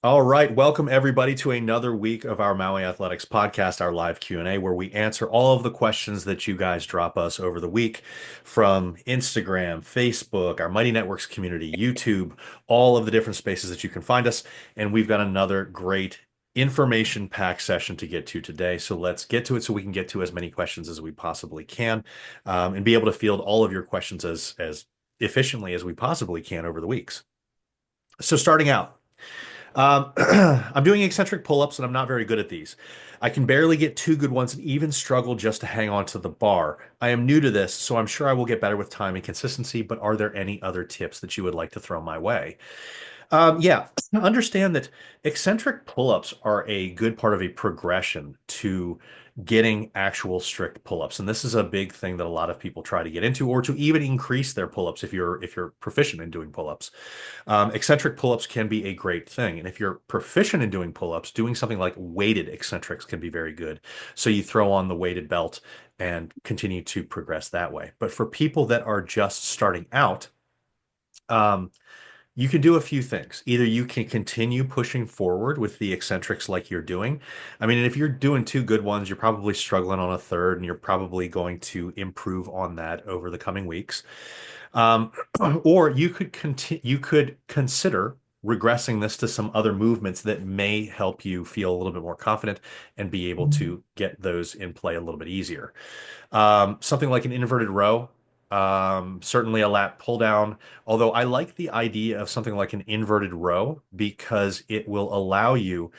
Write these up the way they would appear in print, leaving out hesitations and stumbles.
All right, welcome everybody to another week of our Maui Athletics podcast, our live Q&A, where we answer all of the questions that you guys drop us over the week from Instagram, Facebook, our Mighty Networks community, YouTube, all of the different spaces that you can find us. And we've got another great information-packed session to get to today. So let's get to it so we can get to as many questions as we possibly can, and be able to field all of your questions as efficiently as we possibly can over the weeks. So starting out. I'm doing eccentric pull-ups and I'm not very good at these. I can barely get two good ones and even struggle just to hang on to the bar. I am new to this, so I'm sure I will get better with time and consistency, but are there any other tips that you would like to throw my way? Yeah, understand that eccentric pull-ups are a good part of a progression to getting actual strict pull-ups. And this is a big thing that a lot of people try to get into, or to even increase their pull-ups if you're proficient in doing pull-ups. Eccentric pull-ups can be a great thing. And if you're proficient in doing pull-ups, doing something like weighted eccentrics can be very good. So you throw on the weighted belt and continue to progress that way. But for people that are just starting out, um, you can do a few things. Either you can continue pushing forward with the eccentrics like you're doing. I mean, if you're doing two good ones, you're probably struggling on a third, and you're probably going to improve on that over the coming weeks. Um, or you could consider regressing this to some other movements that may help you feel a little bit more confident and be able to get those in play a little bit easier. Something like an inverted row, certainly a lat pull down. Although I like the idea of something like an inverted row because it will allow you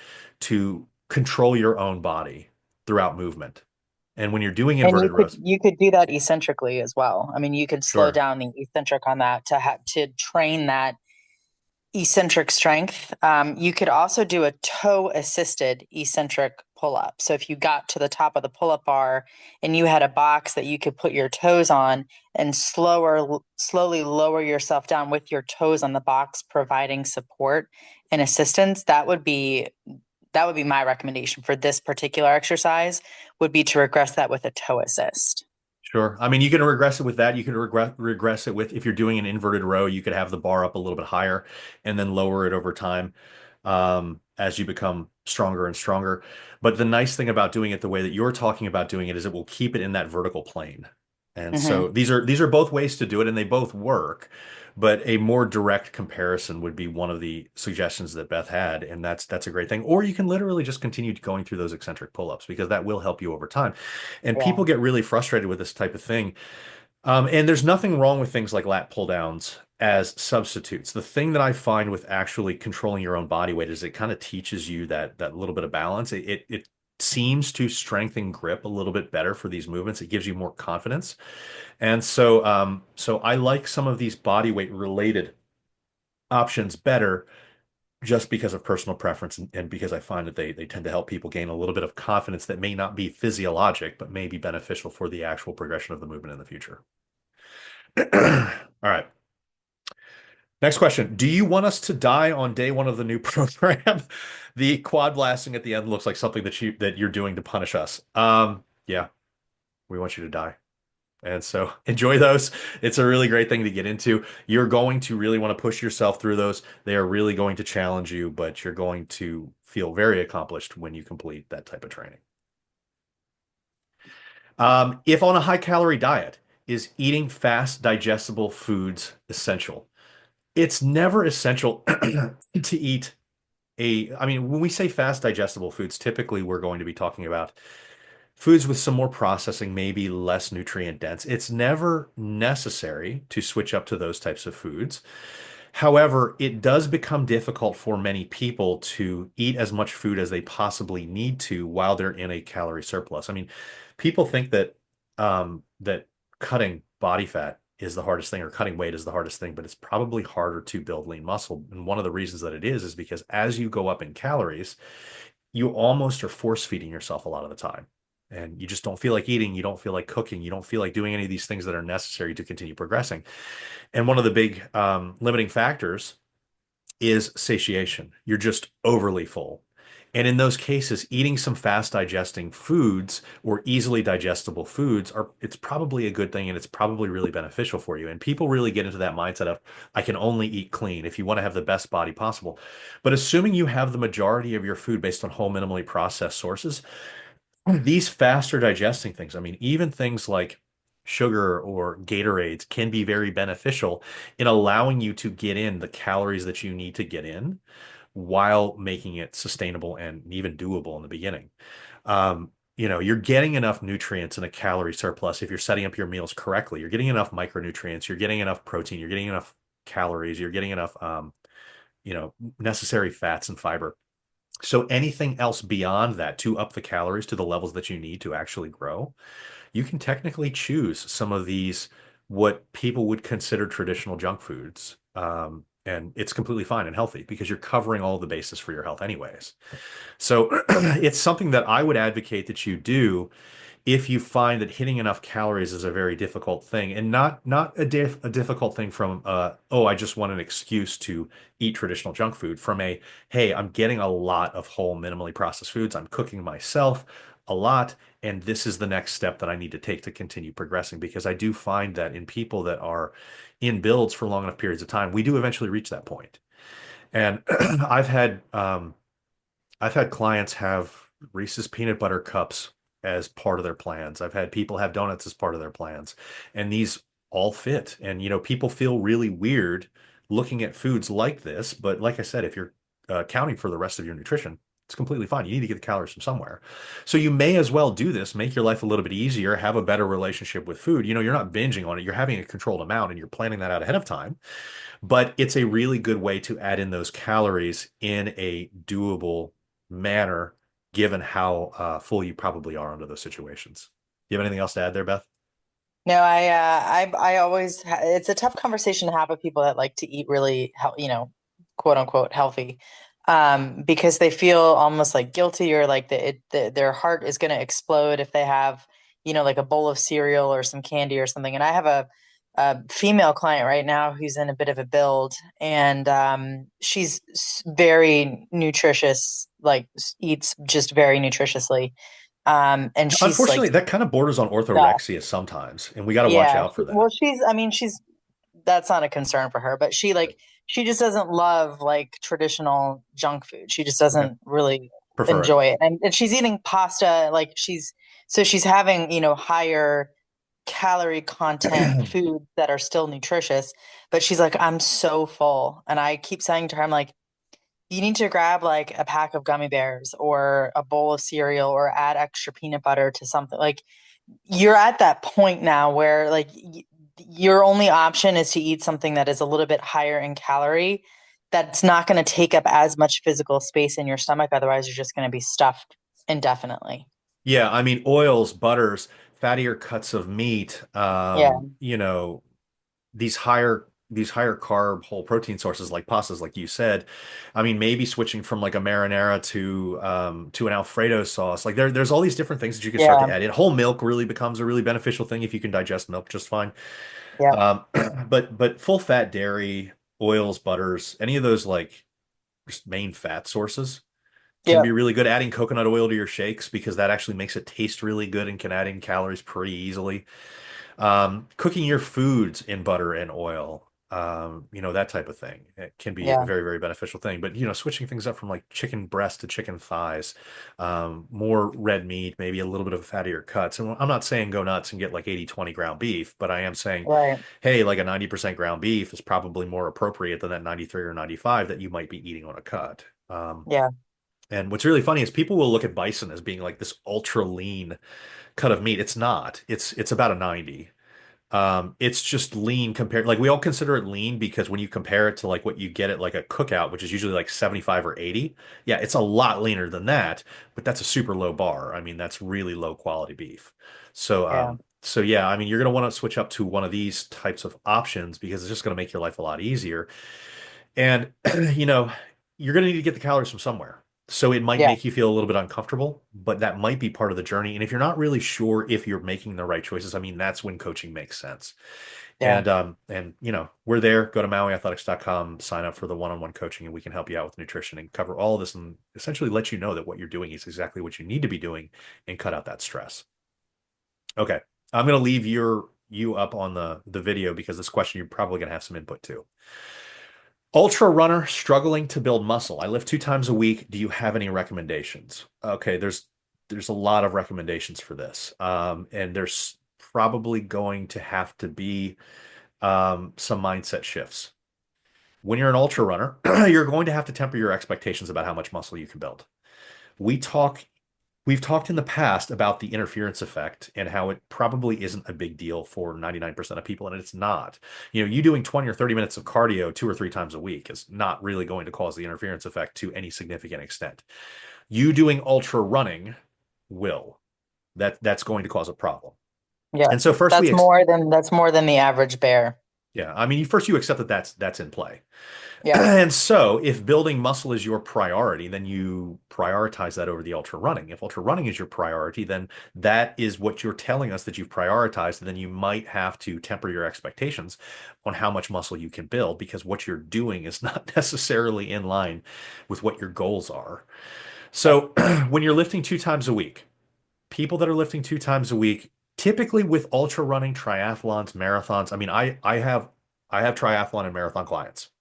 to control your own body throughout movement. And when you're doing And you inverted could rows, you could do that eccentrically as well. I mean, you could slow sure. down the eccentric on that to train that eccentric strength. You could also do a toe assisted eccentric pull up. So if you got to the top of the pull up bar and you had a box that you could put your toes on and slowly lower yourself down with your toes on the box, providing support and assistance, that would be my recommendation for this particular exercise would be to regress that with a toe assist. Sure. I mean, you can regress it with that. You can regress it with if you're doing an inverted row, you could have the bar up a little bit higher and then lower it over time, as you become stronger and stronger. But the nice thing about doing it the way that you're talking about doing it is it will keep it in that vertical plane. And so Hmm. these are both ways to do it, and they both work. But a more direct comparison would be one of the suggestions that Beth had, and that's a great thing. Or you can literally just continue going through those eccentric pull-ups because that will help you over time. And Yeah. people get really frustrated with this type of thing. And there's nothing wrong with things like lat pull downs as substitutes. The thing that I find with actually controlling your own body weight is it kind of teaches you that little bit of balance. It seems to strengthen grip a little bit better for these movements. It gives you more confidence. And so I like some of these body weight related options better just because of personal preference and because I find that they tend to help people gain a little bit of confidence that may not be physiologic, but may be beneficial for the actual progression of the movement in the future. All right. Next question. Do you want us to die on day one of the new program? The quad blasting at the end looks like something that you're doing to punish us. Yeah, we want you to die. And so enjoy those. It's a really great thing to get into. You're going to really want to push yourself through those. They are really going to challenge you, but you're going to feel very accomplished when you complete that type of training. If on a high calorie diet, is eating fast digestible foods essential? It's never essential to eat I mean, when we say fast digestible foods, typically we're going to be talking about foods with some more processing, maybe less nutrient dense. It's never necessary to switch up to those types of foods. However, it does become difficult for many people to eat as much food as they possibly need to while they're in a calorie surplus. I mean, people think that cutting body fat is the hardest thing or cutting weight is the hardest thing, but it's probably harder to build lean muscle. And one of the reasons that it is because as you go up in calories, you almost are force feeding yourself a lot of the time. And you just don't feel like eating, you don't feel like cooking, you don't feel like doing any of these things that are necessary to continue progressing. And one of the big limiting factors is satiation. You're just overly full. And in those cases, eating some fast digesting foods or easily digestible foods it's probably a good thing and it's probably really beneficial for you. And people really get into that mindset of, I can only eat clean if you want to have the best body possible. But assuming you have the majority of your food based on whole minimally processed sources, these faster digesting things, I mean, even things like sugar or Gatorades can be very beneficial in allowing you to get in the calories that you need to get in while making it sustainable and even doable in the beginning. You're getting enough nutrients in a calorie surplus if you're setting up your meals correctly. You're getting enough micronutrients, you're getting enough protein, you're getting enough calories, you're getting enough, necessary fats and fiber. So anything else beyond that to up the calories to the levels that you need to actually grow, you can technically choose some of these what people would consider traditional junk foods. And it's completely fine and healthy because you're covering all the bases for your health anyways. So it's something that I would advocate that you do if you find that hitting enough calories is a very difficult thing, and not a difficult thing from oh, I just want an excuse to eat traditional junk food, from a, hey, I'm getting a lot of whole minimally processed foods, I'm cooking myself a lot, and this is the next step that I need to take to continue progressing, because I do find that in people that are in builds for long enough periods of time, we do eventually reach that point. And I've had clients have Reese's peanut butter cups as part of their plans. I've had people have donuts as part of their plans, and these all fit. And people feel really weird looking at foods like this, but like I said, if you're accounting for the rest of your nutrition, it's completely fine. You need to get the calories from somewhere. So you may as well do this, make your life a little bit easier, have a better relationship with food. You're not binging on it, you're having a controlled amount and you're planning that out ahead of time. But it's a really good way to add in those calories in a doable manner, given how full you probably are under those situations. Do you have anything else to add there, Beth? No, I always it's a tough conversation to have with people that like to eat really, quote unquote healthy, because they feel almost like guilty, or like their heart is going to explode if they have, like a bowl of cereal or some candy or something. And I have a female client right now who's in a bit of a build, and she's very nutritious, like eats just very nutritiously. And she's like, Unfortunately, that kind of borders on orthorexia sometimes, and we got to watch yeah. out for Well, that. I mean, that's not a concern for her, but she just doesn't love like traditional junk food. She just Okay. doesn't really Prefer it. enjoy it. And she's eating pasta, like so she's having, higher calorie content foods that are still nutritious, but she's like, I'm so full. And I keep saying to her, I'm like, you need to grab like a pack of gummy bears or a bowl of cereal or add extra peanut butter to something. Like, you're at that point now where like your only option is to eat something that is a little bit higher in calorie, that's not going to take up as much physical space in your stomach. Otherwise, you're just going to be stuffed indefinitely. Yeah, I mean, oils, butters, fattier cuts of meat, Yeah, these higher carb whole protein sources like pastas, like you said. I mean, maybe switching from like a marinara to an Alfredo sauce. Like there's all these different things that you can start yeah, to add in. Whole milk really becomes a really beneficial thing if you can digest milk just fine. yeah, Um, but full fat dairy, oils, butters, any of those like just main fat sources can yeah, be really good. Adding coconut oil to your shakes, because that actually makes it taste really good and can add in calories pretty easily. Cooking your foods in butter and oil, that type of thing. It can be a yeah, very, very beneficial thing. But, switching things up from like chicken breast to chicken thighs, more red meat, maybe a little bit of fattier cuts. And I'm not saying go nuts and get like 80/20 ground beef, but I am saying, right, hey, like a 90% ground beef is probably more appropriate than that 93 or 95 that you might be eating on a cut. yeah, And what's really funny is people will look at bison as being like this ultra lean cut of meat. It's not. It's about a 90. It's just lean compared, like we all consider it lean because when you compare it to like what you get at like a cookout, which is usually like 75 or 80, yeah, it's a lot leaner than that, but that's a super low bar. I mean, that's really low quality beef. So yeah, so yeah, I mean, you're gonna want to switch up to one of these types of options because it's just gonna make your life a lot easier. And you know, you're gonna need to get the calories from somewhere. So it might yeah, make you feel a little bit uncomfortable, but that might be part of the journey. And if you're not really sure if you're making the right choices, I mean, that's when coaching makes sense. Yeah. And we're there. Go to mauiathletics.com, sign up for the one-on-one coaching, and we can help you out with nutrition and cover all of this and essentially let you know that what you're doing is exactly what you need to be doing and cut out that stress. Okay. I'm going to leave you up on the video because this question you're probably going to have some input to. Ultra runner struggling to build muscle. I lift 2 times a week. Do you have any recommendations? Okay, there's a lot of recommendations for this. And there's probably going to have to be some mindset shifts. When you're an ultra runner, you're going to have to temper your expectations about how much muscle you can build. We talk We've talked in the past about the interference effect and how it probably isn't a big deal for 99% of people, and it's not. You doing 20 or 30 minutes of cardio 2 or 3 times a week is not really going to cause the interference effect to any significant extent. You doing ultra running will. That's going to cause a problem. Yeah. And so first That's more than the average bear. yeah, I mean, first you accept that that's in play. Yeah. And so, if building muscle is your priority, then you prioritize that over the ultra running. If ultra running is your priority, then that is what you're telling us that you've prioritized. And then you might have to temper your expectations on how much muscle you can build because what you're doing is not necessarily in line with what your goals are. Yeah. So, when you're lifting 2 times a week, people that are lifting 2 times a week, typically with ultra running, triathlons, marathons. I mean, I have triathlon and marathon clients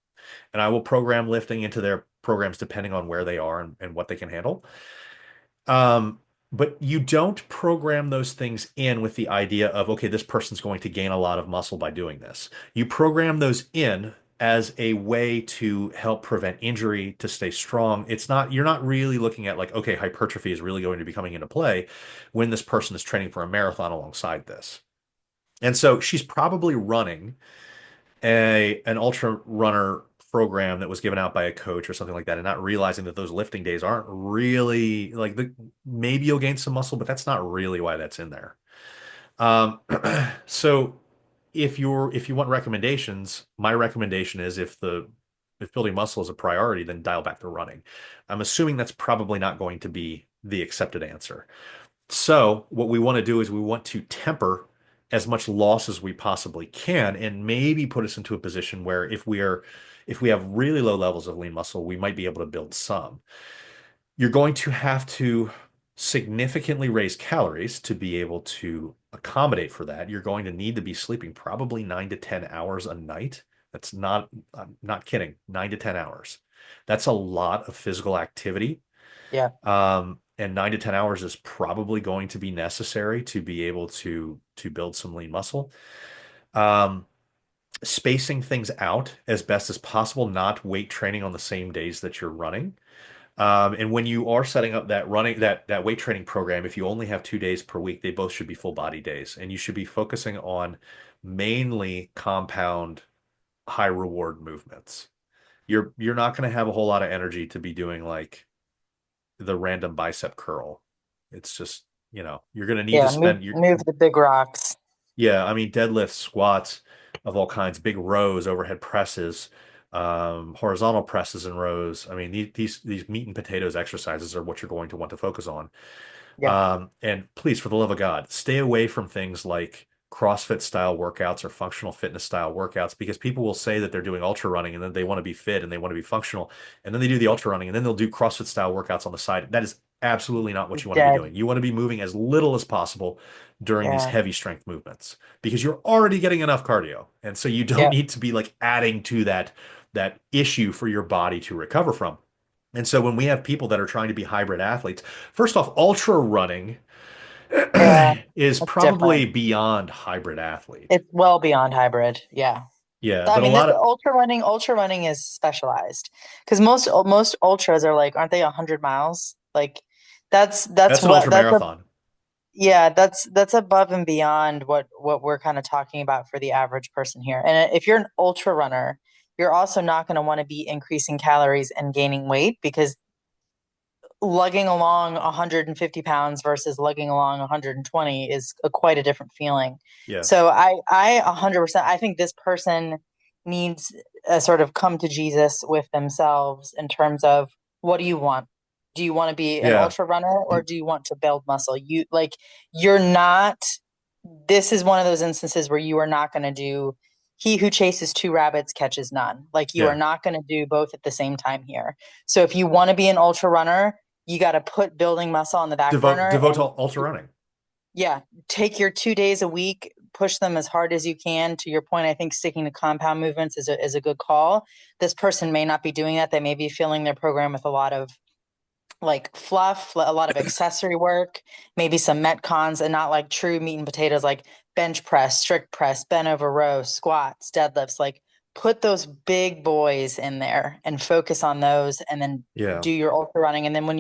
and I will program lifting into their programs depending on where they are and what they can handle. Um, but you don't program those things in with the idea of, okay, this person's going to gain a lot of muscle by doing this. You program those in as a way to help prevent injury, to stay strong. You're not really looking at like, okay, hypertrophy is really going to be coming into play when this person is training for a marathon alongside this. And so she's probably running an ultra runner program that was given out by a coach or something like that and not realizing that those lifting days aren't really like maybe you'll gain some muscle, but that's not really why that's in there. Um, so if you want recommendations, my recommendation is if building muscle is a priority, then dial back the running. I'm assuming that's probably not going to be the accepted answer. So what we want to do is we want to temper as much loss as we possibly can and maybe put us into a position where if we have really low levels of lean muscle, we might be able to build some. You're going to have to significantly raise calories to be able to accommodate for that. You're going to need to be sleeping probably 9 to 10 hours a night. I'm not kidding, 9 to 10 hours. That's a lot of physical activity Yeah. and 9 to 10 hours is probably going to be necessary to be able to build some lean muscle. Um, Spacing things out as best as possible, not weight training on the same days that you're running. And when you are setting up that weight training program, if you only have 2 days per week, they both should be full body days, and you should be focusing on mainly compound high reward movements. You're not going to have a whole lot of energy to be doing like the random bicep curl. It's just, you're going to need to Yeah. Move spend your, move the big rocks. yeah, I mean, deadlifts, squats of all kinds, big rows, overhead presses, horizontal presses and rows. I mean, these meat and potatoes exercises are what you're going to want to focus on. Yeah. And please, for the love of God, stay away from things like CrossFit style workouts or functional fitness style workouts because people will say that they're doing ultra running and then they want to be fit and they want to be functional. And then they do the ultra running and then they'll do CrossFit style workouts on the side. That is absolutely not what you want to be Dead. doing. You want to be moving as little as possible during these Yeah. heavy strength movements because you're already getting enough cardio. And so you don't Yeah. need to be like adding to that issue for your body to recover from. And so when we have people that are trying to be hybrid athletes, first off, ultra running Yeah. is That's different. probably beyond hybrid athlete. It's well beyond hybrid. Yeah. Yeah, I but a mean, this lot of ultra running is specialized because most ultras are like, aren't they 100 miles? Like that's that's an what ultra that's a marathon. yeah, that's above and beyond what we're kind of talking about for the average person here. And if you're an ultra runner, you're also not going to want to be increasing calories and gaining weight because lugging along 150 pounds versus lugging along 120 is quite a different feeling. Yeah. So I 100%, I think this person needs a sort of come to Jesus with themselves in terms of what do you want? Do you want to be an Yeah. ultra runner or do you want to build muscle? You're not, this is one of those instances where you are not going to do he who chases two rabbits catches none. Like you are Yeah. not going to do both at the same time here. So if you want to be an ultra runner, you got to put building muscle on the back burner Devote to and ultra running. yeah, take your 2 days a week, push them as hard as you can. To your point, I think sticking to compound movements is a good call. This person may not be doing that. They may be filling their program with a lot of like fluff, a lot of accessory work, maybe some metcons, and not like true meat and potatoes like bench press, strict press, bent over row, squats, deadlifts. Like put those big boys in there and focus on those, and then Yeah. do your ultra running. And then when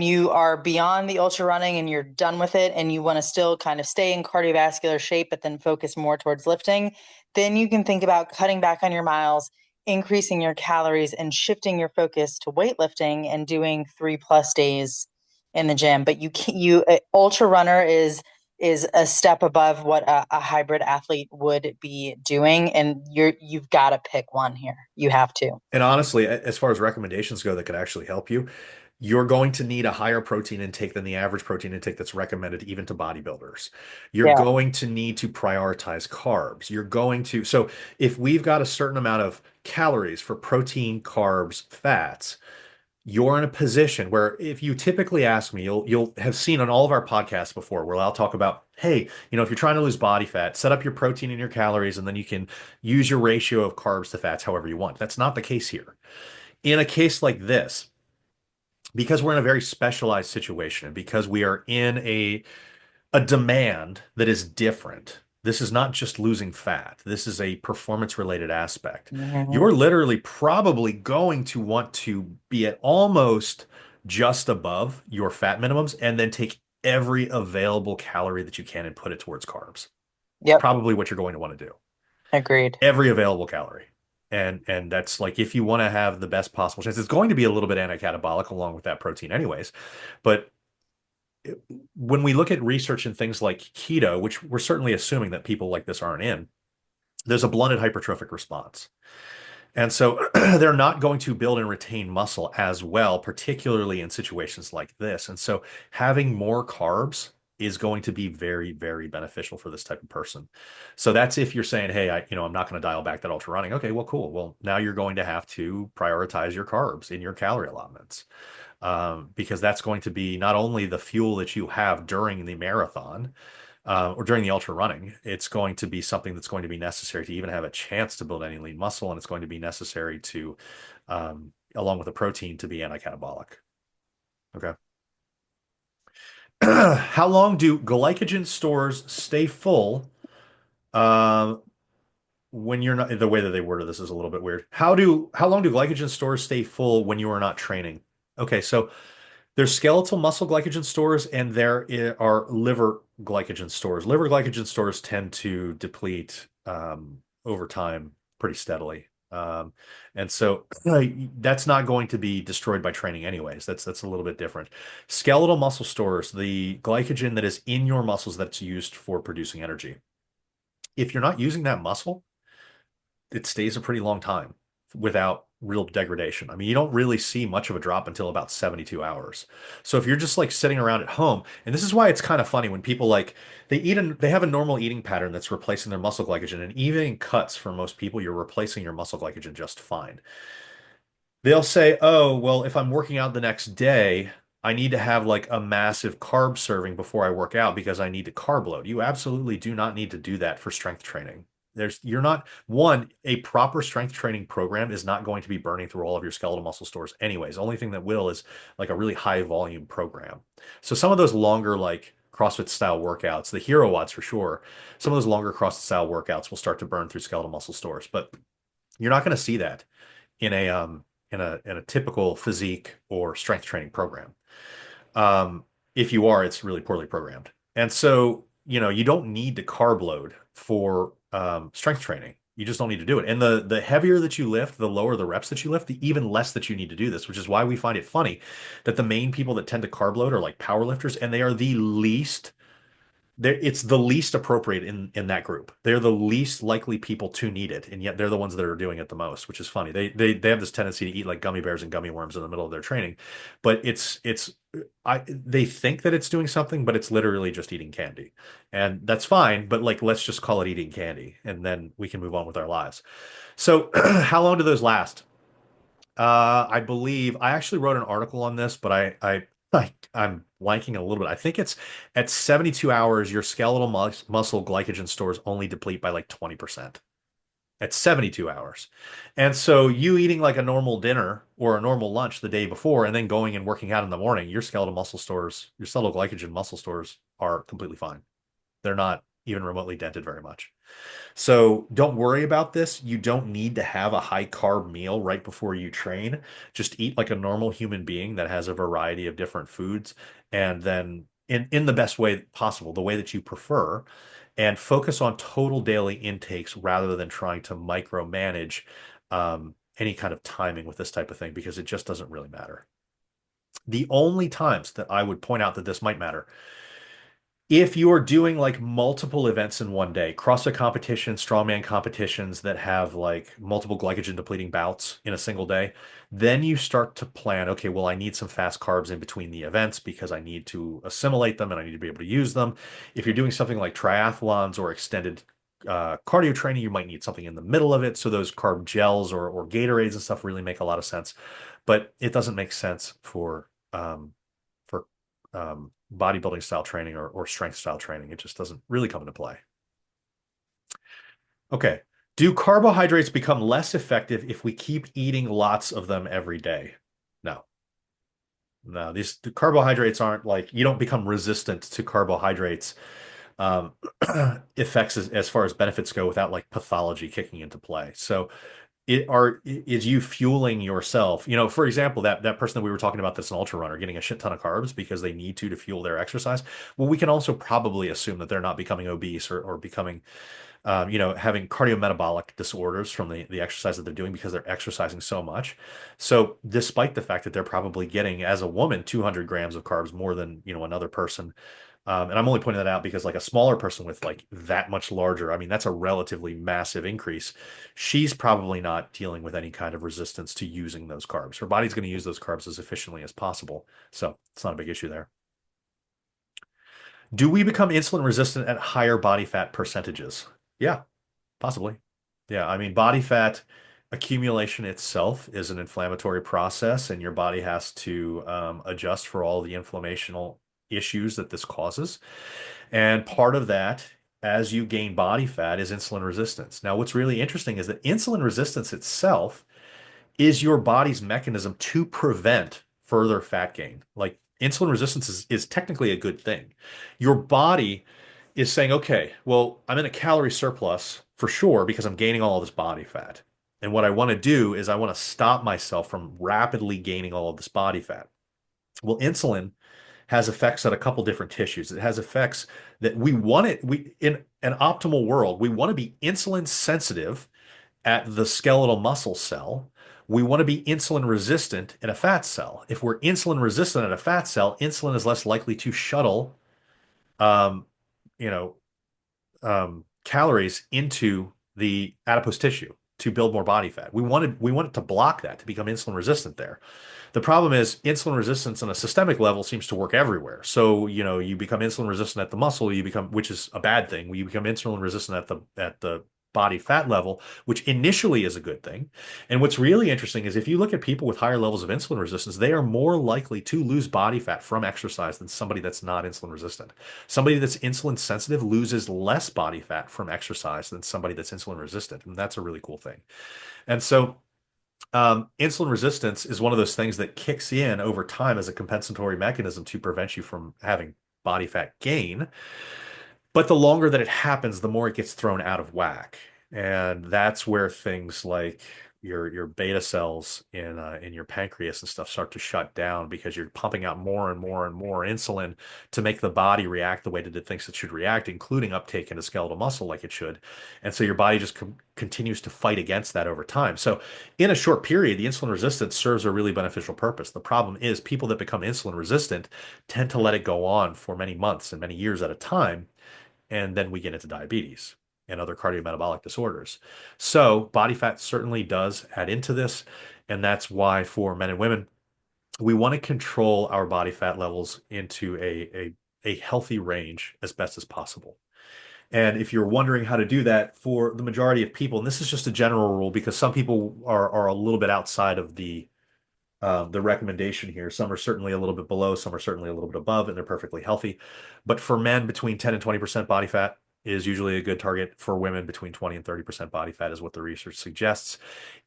you are beyond the ultra running and you're done with it, and you want to still kind of stay in cardiovascular shape, but then focus more towards lifting, then you can think about cutting back on your miles, increasing your calories, and shifting your focus to weightlifting and doing 3+ days in the gym. But you ultra runner is a step above what a hybrid athlete would be doing, and you've got to pick one here. You have to. And honestly, as far as recommendations go that could actually help you, you're going to need a higher protein intake than the average protein intake that's recommended even to bodybuilders. You're Yeah. going to need to prioritize carbs. So if we've got a certain amount of calories for protein, carbs, fats, you're in a position where if you typically ask me, you'll have seen on all of our podcasts before where I'll talk about, hey, if you're trying to lose body fat, set up your protein and your calories, and then you can use your ratio of carbs to fats however you want. That's not the case here. In a case like this, because we're in a very specialized situation and because we are in a demand that is different. This is not just losing fat. This is a performance related aspect. Mhm. You're literally probably going to want to be at almost just above your fat minimums and then take every available calorie that you can and put it towards carbs. It's Yep. probably what you're going to want to do. Agreed. Every available calorie. And that's like if you want to have the best possible chance, it's going to be a little bit anti-catabolic along with that protein anyways. But when we look at research and things like keto, which we're certainly assuming that people like this aren't in, there's a blunted hypertrophic response. And so they're not going to build and retain muscle as well, particularly in situations like this. And so having more carbs is going to be very, very beneficial for this type of person. So that's if you're saying, hey, I'm not going to dial back that ultra running. Okay, well, cool. Well, now you're going to have to prioritize your carbs in your calorie allotments because that's going to be not only the fuel that you have during the marathon or during the ultra running, it's going to be something that's going to be necessary to even have a chance to build any lean muscle, and it's going to be necessary to, along with the protein, to be anti-catabolic. Okay. How long do glycogen stores stay full uh, when you're not, the way that they worded this is a little bit weird. How long do glycogen stores stay full when you are not training? Okay, so there's skeletal muscle glycogen stores and are liver glycogen stores. Liver glycogen stores tend to deplete over time pretty steadily. And so that's not going to be destroyed by training anyways. That's a little bit different. Skeletal muscle stores, the glycogen that is in your muscles that's used for producing energy. If you're not using that muscle, it stays a pretty long time without real degradation. I mean, you don't really see much of a drop until about 72 hours. So if you're just like sitting around at home, and this is why it's kind of funny when people like they have a normal eating pattern that's replacing their muscle glycogen, and even in cuts for most people, you're replacing your muscle glycogen just fine. They'll say, "Oh, well, if I'm working out the next day, I need to have like a massive carb serving before I work out because I need to carb load." You absolutely do not need to do that for strength training. You're not, a proper strength training program is not going to be burning through all of your skeletal muscle stores anyways. The only thing that will is like a really high volume program. So some of those longer, like CrossFit style workouts, the hero wads for sure, some of those longer CrossFit style workouts will start to burn through skeletal muscle stores, but you're not going to see that in a typical physique or strength training program. If you are, it's really poorly programmed. And so, you don't need to carb load for strength training. You just don't need to do it. And the heavier that you lift, the lower the reps that you lift, the even less that you need to do this, which is why we find it funny that the main people that tend to carb load are like power lifters, and they are the least it's the least appropriate in that group. They're the least likely people to need it, and yet they're the ones that are doing it the most, which is funny. They have this tendency to eat like gummy bears and gummy worms in the middle of their training, but they think that it's doing something, but it's literally just eating candy, and that's fine. But like, let's just call it eating candy, and then we can move on with our lives. So, how long do those last? I believe I actually wrote an article on this, but I'm blanking a little bit. I think it's at 72 hours, your skeletal muscle glycogen stores only deplete by like 20% at 72 hours. And so you eating like a normal dinner or a normal lunch the day before and then going and working out in the morning, your skeletal muscle stores, your skeletal glycogen muscle stores are completely fine. They're not even remotely dented very much. So don't worry about this. You don't need to have a high carb meal right before you train. Just eat like a normal human being that has a variety of different foods and then in the best way possible, the way that you prefer, and focus on total daily intakes rather than trying to micromanage any kind of timing with this type of thing because it just doesn't really matter. The only times that I would point out that this might matter if you are doing like multiple events in one day, CrossFit competitions, strongman competitions that have like multiple glycogen depleting bouts in a single day, then you start to plan, okay, well, I need some fast carbs in between the events because I need to assimilate them and I need to be able to use them. If you're doing something like triathlons or extended cardio training, you might need something in the middle of it. So those carb gels or Gatorades and stuff really make a lot of sense. But it doesn't make sense for bodybuilding style training or strength style training. It just doesn't really come into play. Okay. Do carbohydrates become less effective if we keep eating lots of them every day? No. No, the carbohydrates aren't like you don't become resistant to carbohydrates um, effects as far as benefits go without like pathology kicking into play. So is you fueling yourself? For example, that person that we were talking about that's an ultra runner getting a shit ton of carbs because they need to fuel their exercise. Well, we can also probably assume that they're not becoming obese or becoming having cardiometabolic disorders from the exercise that they're doing because they're exercising so much. So despite the fact that they're probably getting, as a woman, 200 grams of carbs more than, another person. And I'm only pointing that out because like a smaller person with like that much larger, I mean, that's a relatively massive increase. She's probably not dealing with any kind of resistance to using those carbs. Her body's going to use those carbs as efficiently as possible. So it's not a big issue there. Do we become insulin resistant at higher body fat percentages? Yeah, possibly. Yeah, I mean, body fat accumulation itself is an inflammatory process, and your body has to adjust for all the inflammational issues that this causes. And part of that, as you gain body fat, is insulin resistance. Now, what's really interesting is that insulin resistance itself is your body's mechanism to prevent further fat gain. Like insulin resistance is technically a good thing. Your body is saying, okay, well, I'm in a calorie surplus for sure because I'm gaining all of this body fat. And what I want to do is I want to stop myself from rapidly gaining all of this body fat. Well, insulin has effects at a couple different tissues. It has effects that we in an optimal world, we want to be insulin sensitive at the skeletal muscle cell. We want to be insulin resistant in a fat cell. If we're insulin resistant at a fat cell, insulin is less likely to shuttle, um, you know, calories into the adipose tissue to build more body fat. We want it to block that to become insulin resistant there. The problem is insulin resistance on a systemic level seems to work everywhere. So, you become insulin resistant at the muscle, which is a bad thing. You become insulin resistant at the body fat level, which initially is a good thing. And what's really interesting is if you look at people with higher levels of insulin resistance, they are more likely to lose body fat from exercise than somebody that's not insulin resistant. Somebody that's insulin sensitive loses less body fat from exercise than somebody that's insulin resistant. And that's a really cool thing. And so insulin resistance is one of those things that kicks in over time as a compensatory mechanism to prevent you from having body fat gain. But the longer that it happens, the more it gets thrown out of whack. And that's where things like your beta cells in your pancreas and stuff start to shut down because you're pumping out more and more and more insulin to make the body react the way that it thinks it should react, including uptake into skeletal muscle like it should. And so your body just continues to fight against that over time. So in a short period, the insulin resistance serves a really beneficial purpose. The problem is people that become insulin resistant tend to let it go on for many months and many years at a time and then we get into diabetes and other cardiometabolic disorders. So body fat certainly does add into this, and that's why for men and women, we want to control our body fat levels into a healthy range as best as possible. And if you're wondering how to do that for the majority of people, and this is just a general rule because some people are a little bit outside of the recommendation here. Some are certainly a little bit below, some are certainly a little bit above, and they're perfectly healthy. But for men, between 10 and 20% body fat is usually a good target. For women, between 20 and 30% body fat is what the research suggests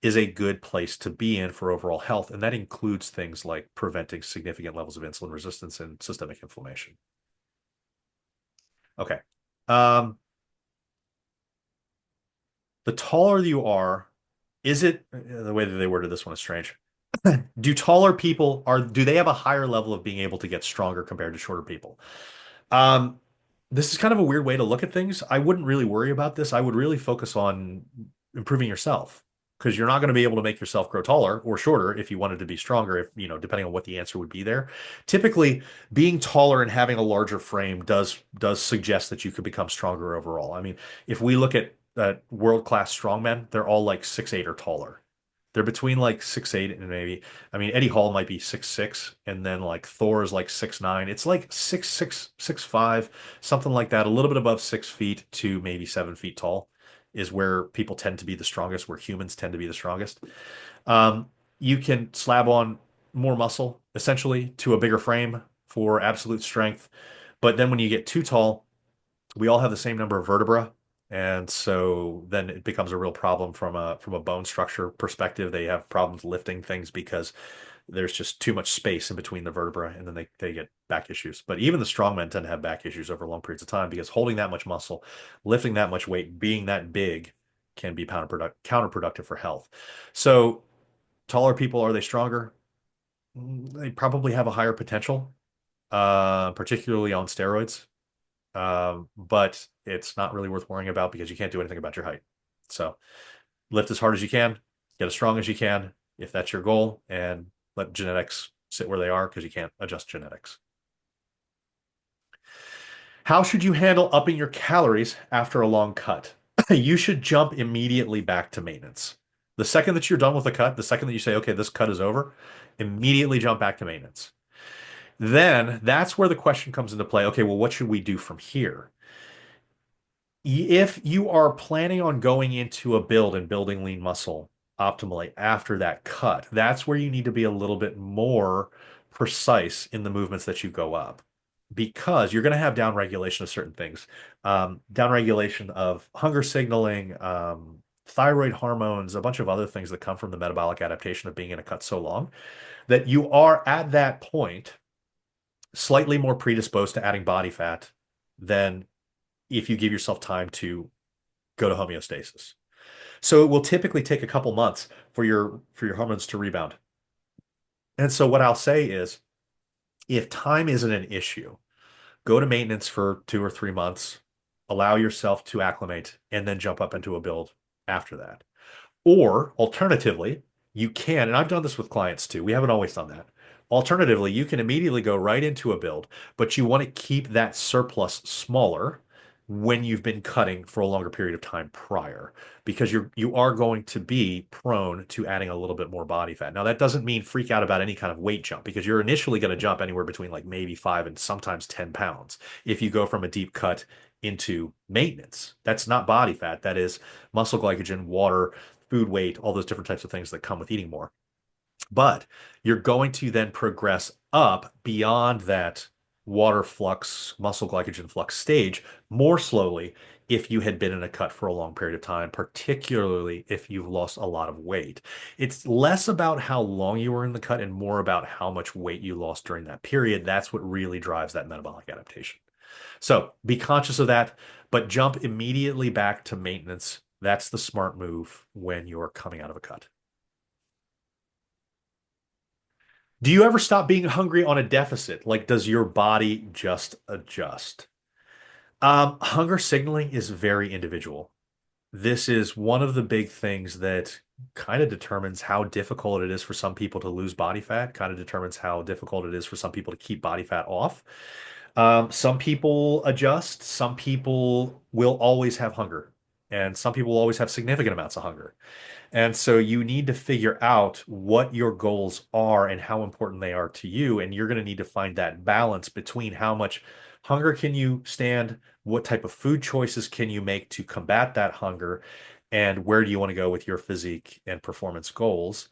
is a good place to be in for overall health. And that includes things like preventing significant levels of insulin resistance and systemic inflammation. Okay. Um, the taller you are, is it the way that they worded this one is strange. Do taller people do they have a higher level of being able to get stronger compared to shorter people? Um, this is kind of a weird way to look at things. I wouldn't really worry about this. I would really focus on improving yourself because you're not going to be able to make yourself grow taller or shorter if you wanted to be stronger, if, depending on what the answer would be there. Typically, being taller and having a larger frame does suggest that you could become stronger overall. I mean, if we look at world-class strongmen, they're all like 6'8" or taller. They're between like 6'8" and maybe, I mean, Eddie Hall might be 6'6", and then like Thor is like 6'9". It's like 6'6", 6'5", something like that. A little bit above 6 feet to maybe 7 feet tall is where people tend to be the strongest, where humans tend to be the strongest. Um, you can slab on more muscle essentially to a bigger frame for absolute strength. But then when you get too tall, we all have the same number of vertebra. And so then it becomes a real problem from a bone structure perspective. They have problems lifting things because there's just too much space in between the vertebra, and then they get back issues. But even the strong men tend to have back issues over long periods of time because holding that much muscle, lifting that much weight, being that big can be counterproductive for health. So taller people, are they stronger? They probably have a higher potential, particularly on steroids. But it's not really worth worrying about because you can't do anything about your height. So lift as hard as you can, get as strong as you can, if that's your goal, and let genetics sit where they are because you can't adjust genetics. How should you handle upping your calories after a long cut? You should jump immediately back to maintenance. The second that you're done with the cut, the second that you say, okay, this cut is over, immediately jump back to maintenance. Then that's where the question comes into play. Okay, well, what should we do from here? If you are planning on going into a build and building lean muscle optimally after that cut, that's where you need to be a little bit more precise in the movements that you go up because you're going to have downregulation of certain things, downregulation of hunger signaling, thyroid hormones, a bunch of other things that come from the metabolic adaptation of being in a cut so long that you are at that point slightly more predisposed to adding body fat than if you give yourself time to go to homeostasis. So it will typically take a couple months for your hormones to rebound. And so what I'll say is if time isn't an issue, go to maintenance for 2 or 3 months, allow yourself to acclimate, and then jump up into a build after that. Or alternatively, you can, and I've done this with clients too. We haven't always done that. Alternatively, you can immediately go right into a build, but you want to keep that surplus smaller when you've been cutting for a longer period of time prior, because you are going to be prone to adding a little bit more body fat. Now, that doesn't mean freak out about any kind of weight jump because you're initially going to jump anywhere between like maybe 5 and sometimes 10 pounds if you go from a deep cut into maintenance. That's not body fat. That is muscle glycogen, water, food weight, all those different types of things that come with eating more. But you're going to then progress up beyond that water flux, muscle glycogen flux stage more slowly if you had been in a cut for a long period of time, particularly if you've lost a lot of weight. It's less about how long you were in the cut and more about how much weight you lost during that period. That's what really drives that metabolic adaptation. So be conscious of that, but jump immediately back to maintenance. That's the smart move when you're coming out of a cut. Do you ever stop being hungry on a deficit? Like, does your body just adjust? Hunger signaling is very individual. This is one of the big things that kind of determines how difficult it is for some people to lose body fat, kind of determines how difficult it is for some people to keep body fat off. Some people adjust, some people will always have hunger, and some people will always have significant amounts of hunger. And so you need to figure out what your goals are and how important they are to you. And you're going to need to find that balance between how much hunger can you stand, what type of food choices can you make to combat that hunger, and where do you want to go with your physique and performance goals.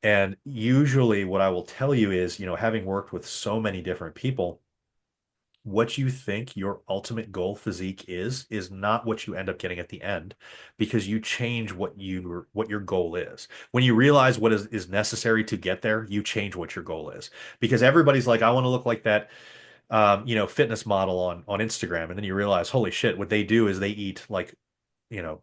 And usually, what I will tell you is, having worked with so many different people, what you think your ultimate goal physique is not what you end up getting at the end, because you change what your goal is. When you realize what is necessary to get there, you change what your goal is. Because everybody's like, I want to look like that fitness model on Instagram. And then you realize, holy shit, what they do is they eat like,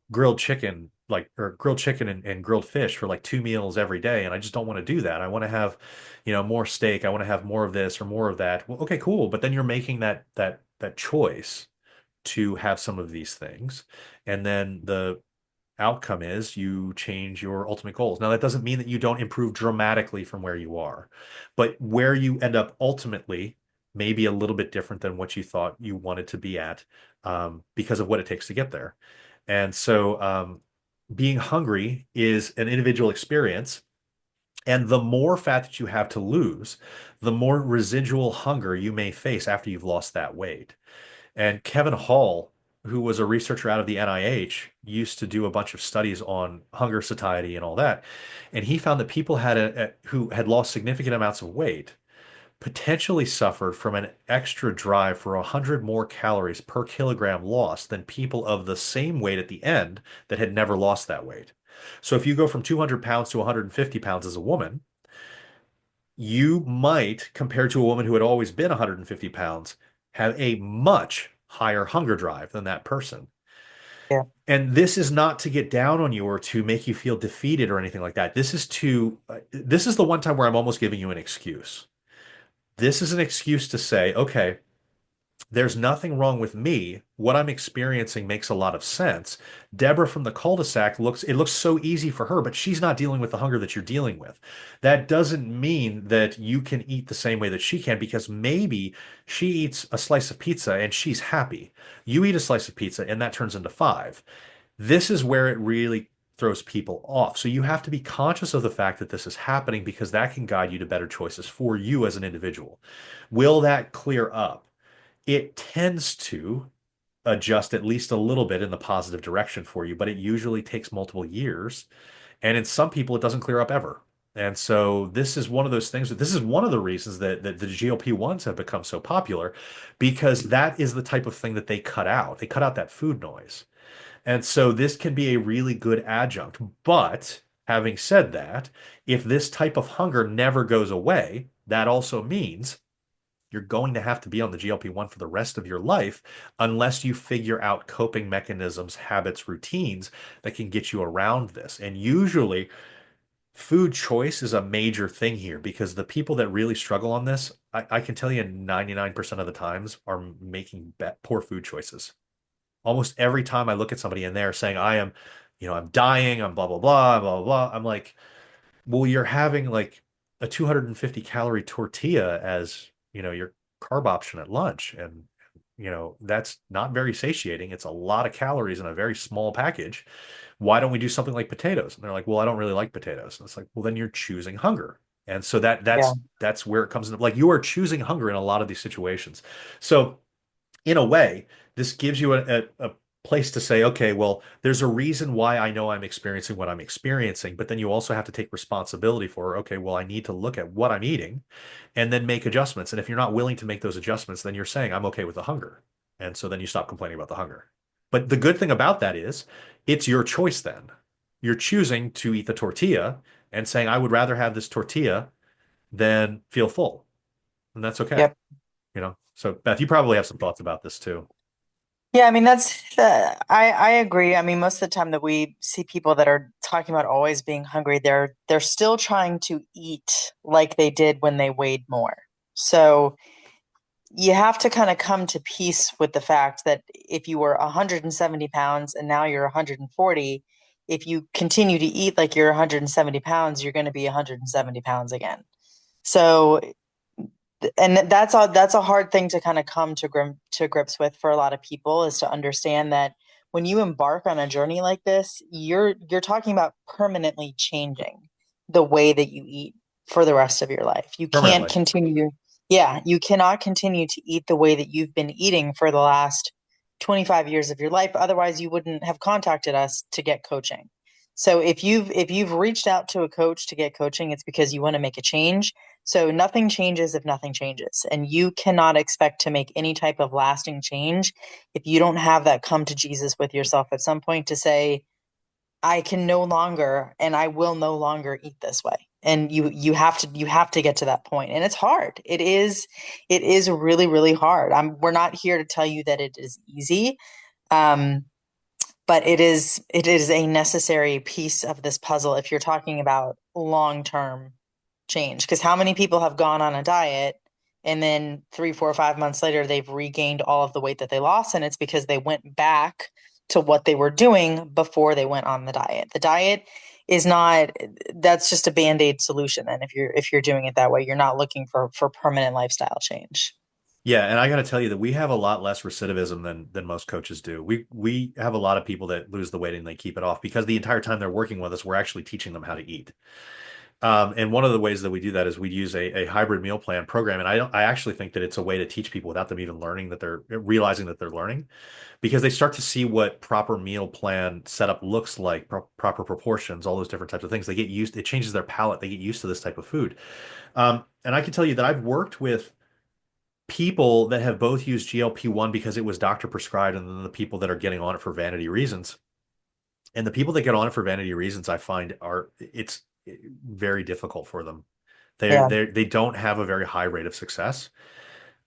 grilled chicken, like, or grilled chicken and grilled fish for like 2 meals every day. And I just don't want to do that. I want to have, more steak. I want to have more of this or more of that. Well, okay, cool. But then you're making that choice to have some of these things. And then the outcome is you change your ultimate goals. Now, that doesn't mean that you don't improve dramatically from where you are, but where you end up ultimately may be a little bit different than what you thought you wanted to be at, because of what it takes to get there. And so, being hungry is an individual experience. And the more fat that you have to lose, the more residual hunger you may face after you've lost that weight. And Kevin Hall, who was a researcher out of the NIH, used to do a bunch of studies on hunger satiety and all that. And he found that people who had lost significant amounts of weight potentially suffered from an extra drive for 100 more calories per kilogram lost than people of the same weight at the end that had never lost that weight. So if you go from 200 pounds to 150 pounds as a woman, you might, compared to a woman who had always been 150 pounds, have a much higher hunger drive than that person. Yeah. And this is not to get down on you or to make you feel defeated or anything like that. This is the one time where I'm almost giving you an excuse. This is an excuse to say, okay, there's nothing wrong with me. What I'm experiencing makes a lot of sense. Deborah from the cul-de-sac it looks so easy for her, but she's not dealing with the hunger that you're dealing with. That doesn't mean that you can eat the same way that she can, because maybe she eats a slice of pizza and she's happy. You eat a slice of pizza and that turns into five. This is where it really throws people off. So you have to be conscious of the fact that this is happening, because that can guide you to better choices for you as an individual. Will that clear up? It tends to adjust at least a little bit in the positive direction for you, but it usually takes multiple years. And in some people, it doesn't clear up ever. And so this is one of those things this is one of the reasons that the GLP-1s have become so popular, because that is the type of thing that they cut out. They cut out that food noise. And so this can be a really good adjunct. But having said that, if this type of hunger never goes away, that also means you're going to have to be on the GLP-1 for the rest of your life, unless you figure out coping mechanisms, habits, routines that can get you around this. And usually, food choice is a major thing here, because the people that really struggle on this, I can tell you 99% of the times are making poor food choices. Almost every time I look at somebody and they're saying, I'm dying, I'm blah, blah, blah, blah, blah, blah. I'm like, well, you're having like a 250 calorie tortilla as, your carb option at lunch. And, that's not very satiating. It's a lot of calories in a very small package. Why don't we do something like potatoes? And they're like, well, I don't really like potatoes. And it's like, well, then you're choosing hunger. And so that Yeah. that's where it comes into, like, you are choosing hunger in a lot of these situations. So in a way, this gives you a place to say, okay, well, there's a reason why I know I'm experiencing what I'm experiencing, but then you also have to take responsibility for, okay, well, I need to look at what I'm eating and then make adjustments. And if you're not willing to make those adjustments, then you're saying, I'm okay with the hunger. And so then you stop complaining about the hunger. But the good thing about that is it's your choice then. You're choosing to eat the tortilla and saying, I would rather have this tortilla than feel full. And that's okay. Yep. So Beth, you probably have some thoughts about this too. Yeah, I mean I agree. I mean, most of the time that we see people that are talking about always being hungry, they're still trying to eat like they did when they weighed more. So you have to kind of come to peace with the fact that if you were 170 pounds and now you're 140, if you continue to eat like you're 170 pounds, you're going to be 170 pounds again. So And that's a hard thing to kind of come to grips with for a lot of people, is to understand that when you embark on a journey like this, you're talking about permanently changing the way that you eat for the rest of your life. You can't Permanently. continue, yeah, you cannot continue to eat the way that you've been eating for the last 25 years of your life. Otherwise, you wouldn't have contacted us to get coaching. So if you've reached out to a coach to get coaching, it's because you want to make a change. So nothing changes if nothing changes. And you cannot expect to make any type of lasting change if you don't have that come to Jesus with yourself at some point to say, I can no longer and I will no longer eat this way. And you have to get to that point. And it's hard. It is really, really hard. We're not here to tell you that it is easy. Um, but it is a necessary piece of this puzzle if you're talking about long-term change. Because how many people have gone on a diet and then 3, 4, 5 months later they've regained all of the weight that they lost, and it's because they went back to what they were doing before they went on the diet. The diet is not, that's just a band-aid solution. And if you're doing it that way, you're not looking for permanent lifestyle change. Yeah, and I got to tell you that we have a lot less recidivism than most coaches do. We have a lot of people that lose the weight and they keep it off because the entire time they're working with us, we're actually teaching them how to eat. And one of the ways that we do that is we use a hybrid meal plan program. And I actually think that it's a way to teach people without them even learning that they're realizing that they're learning, because they start to see what proper meal plan setup looks like, proper proportions, all those different types of things. They get used, it changes their palate. They get used to this type of food. And I can tell you that I've worked with people that have both used GLP-1 because it was doctor prescribed, and then the people that are getting on it for vanity reasons. And the people that get on it for vanity reasons, I find it's very difficult for them. Yeah. They don't have a very high rate of success.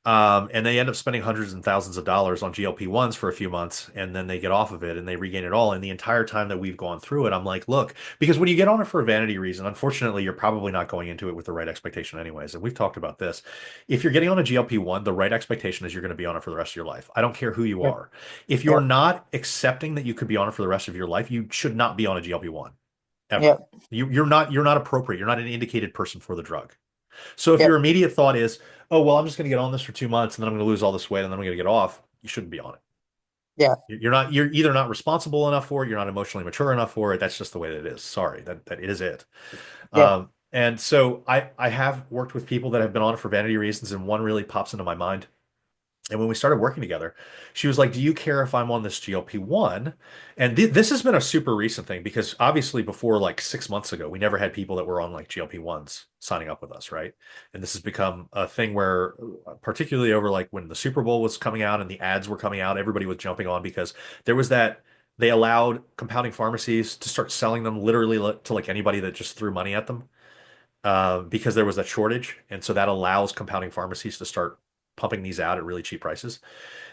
And they end up spending hundreds and thousands of dollars on GLP-1s for a few months, and then they get off of it and they regain it all. And the entire time that we've gone through it, I'm like, look, because when you get on it for a vanity reason, unfortunately, you're probably not going into it with the right expectation anyways. And we've talked about this. If you're getting on a GLP-1, the right expectation is you're going to be on it for the rest of your life. I don't care who you Yep. are. If you're Yep. not accepting that you could be on it for the rest of your life, you should not be on a GLP-1 ever. Yep. You're not appropriate. You're not an indicated person for the drug. So if your Yep. immediate thought is, oh, well, I'm just going to get on this for 2 months and then I'm going to lose all this weight and then I'm going to get off, you shouldn't be on it. Yeah. You're either not responsible enough for it, you're not emotionally mature enough for it. That's just the way that it is. Sorry, that is it. Yeah. And so I have worked with people that have been on it for vanity reasons, and one really pops into my mind. And when we started working together, she was like, do you care if I'm on this GLP-1? And this has been a super recent thing because obviously before like 6 months ago, we never had people that were on like GLP-1s signing up with us, right? And this has become a thing where, particularly over like when the Super Bowl was coming out and the ads were coming out, everybody was jumping on because there was that they allowed compounding pharmacies to start selling them literally to like anybody that just threw money at them, because there was a shortage. And so that allows compounding pharmacies to start pumping these out at really cheap prices.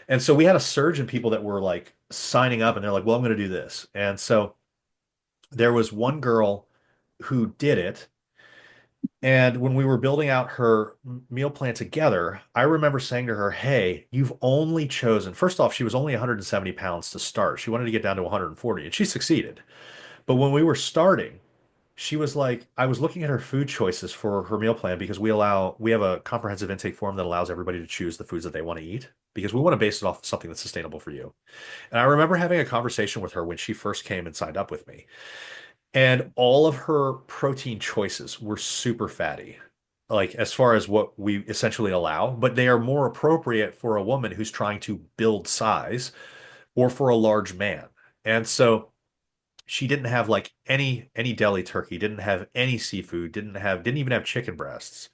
And so we had a surge in people that were like signing up and they're like, well, I'm going to do this. And so there was one girl who did it. And when we were building out her meal plan together, I remember saying to her, hey, you've only chosen, first off, she was only 170 pounds to start. She wanted to get down to 140 and she succeeded. But when we were starting, she was like, I was looking at her food choices for her meal plan because we have a comprehensive intake form that allows everybody to choose the foods that they want to eat because we want to base it off something that's sustainable for you. And I remember having a conversation with her when she first came and signed up with me. And all of her protein choices were super fatty, like as far as what we essentially allow, but they are more appropriate for a woman who's trying to build size or for a large man. And so she didn't have like any deli turkey, didn't have any seafood, didn't even have chicken breasts.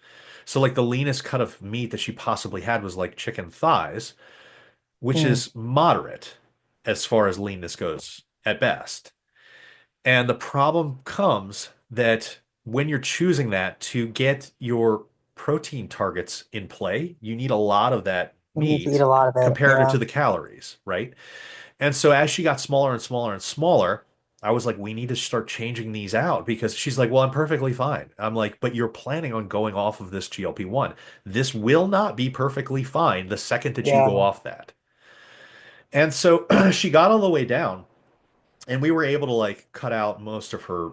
So like the leanest cut of meat that she possibly had was like chicken thighs, which Mm. is moderate as far as leanness goes at best. And the problem comes that when you're choosing that to get your protein targets in play, you need a lot of that You need to eat meat a lot of it. comparative Yeah. to the calories, right? And so as she got smaller and smaller and smaller, I was like, we need to start changing these out because she's like, well, I'm perfectly fine. I'm like, but you're planning on going off of this GLP-1. This will not be perfectly fine the second that you go Yeah. off that. And so she got all the way down and we were able to like cut out most of her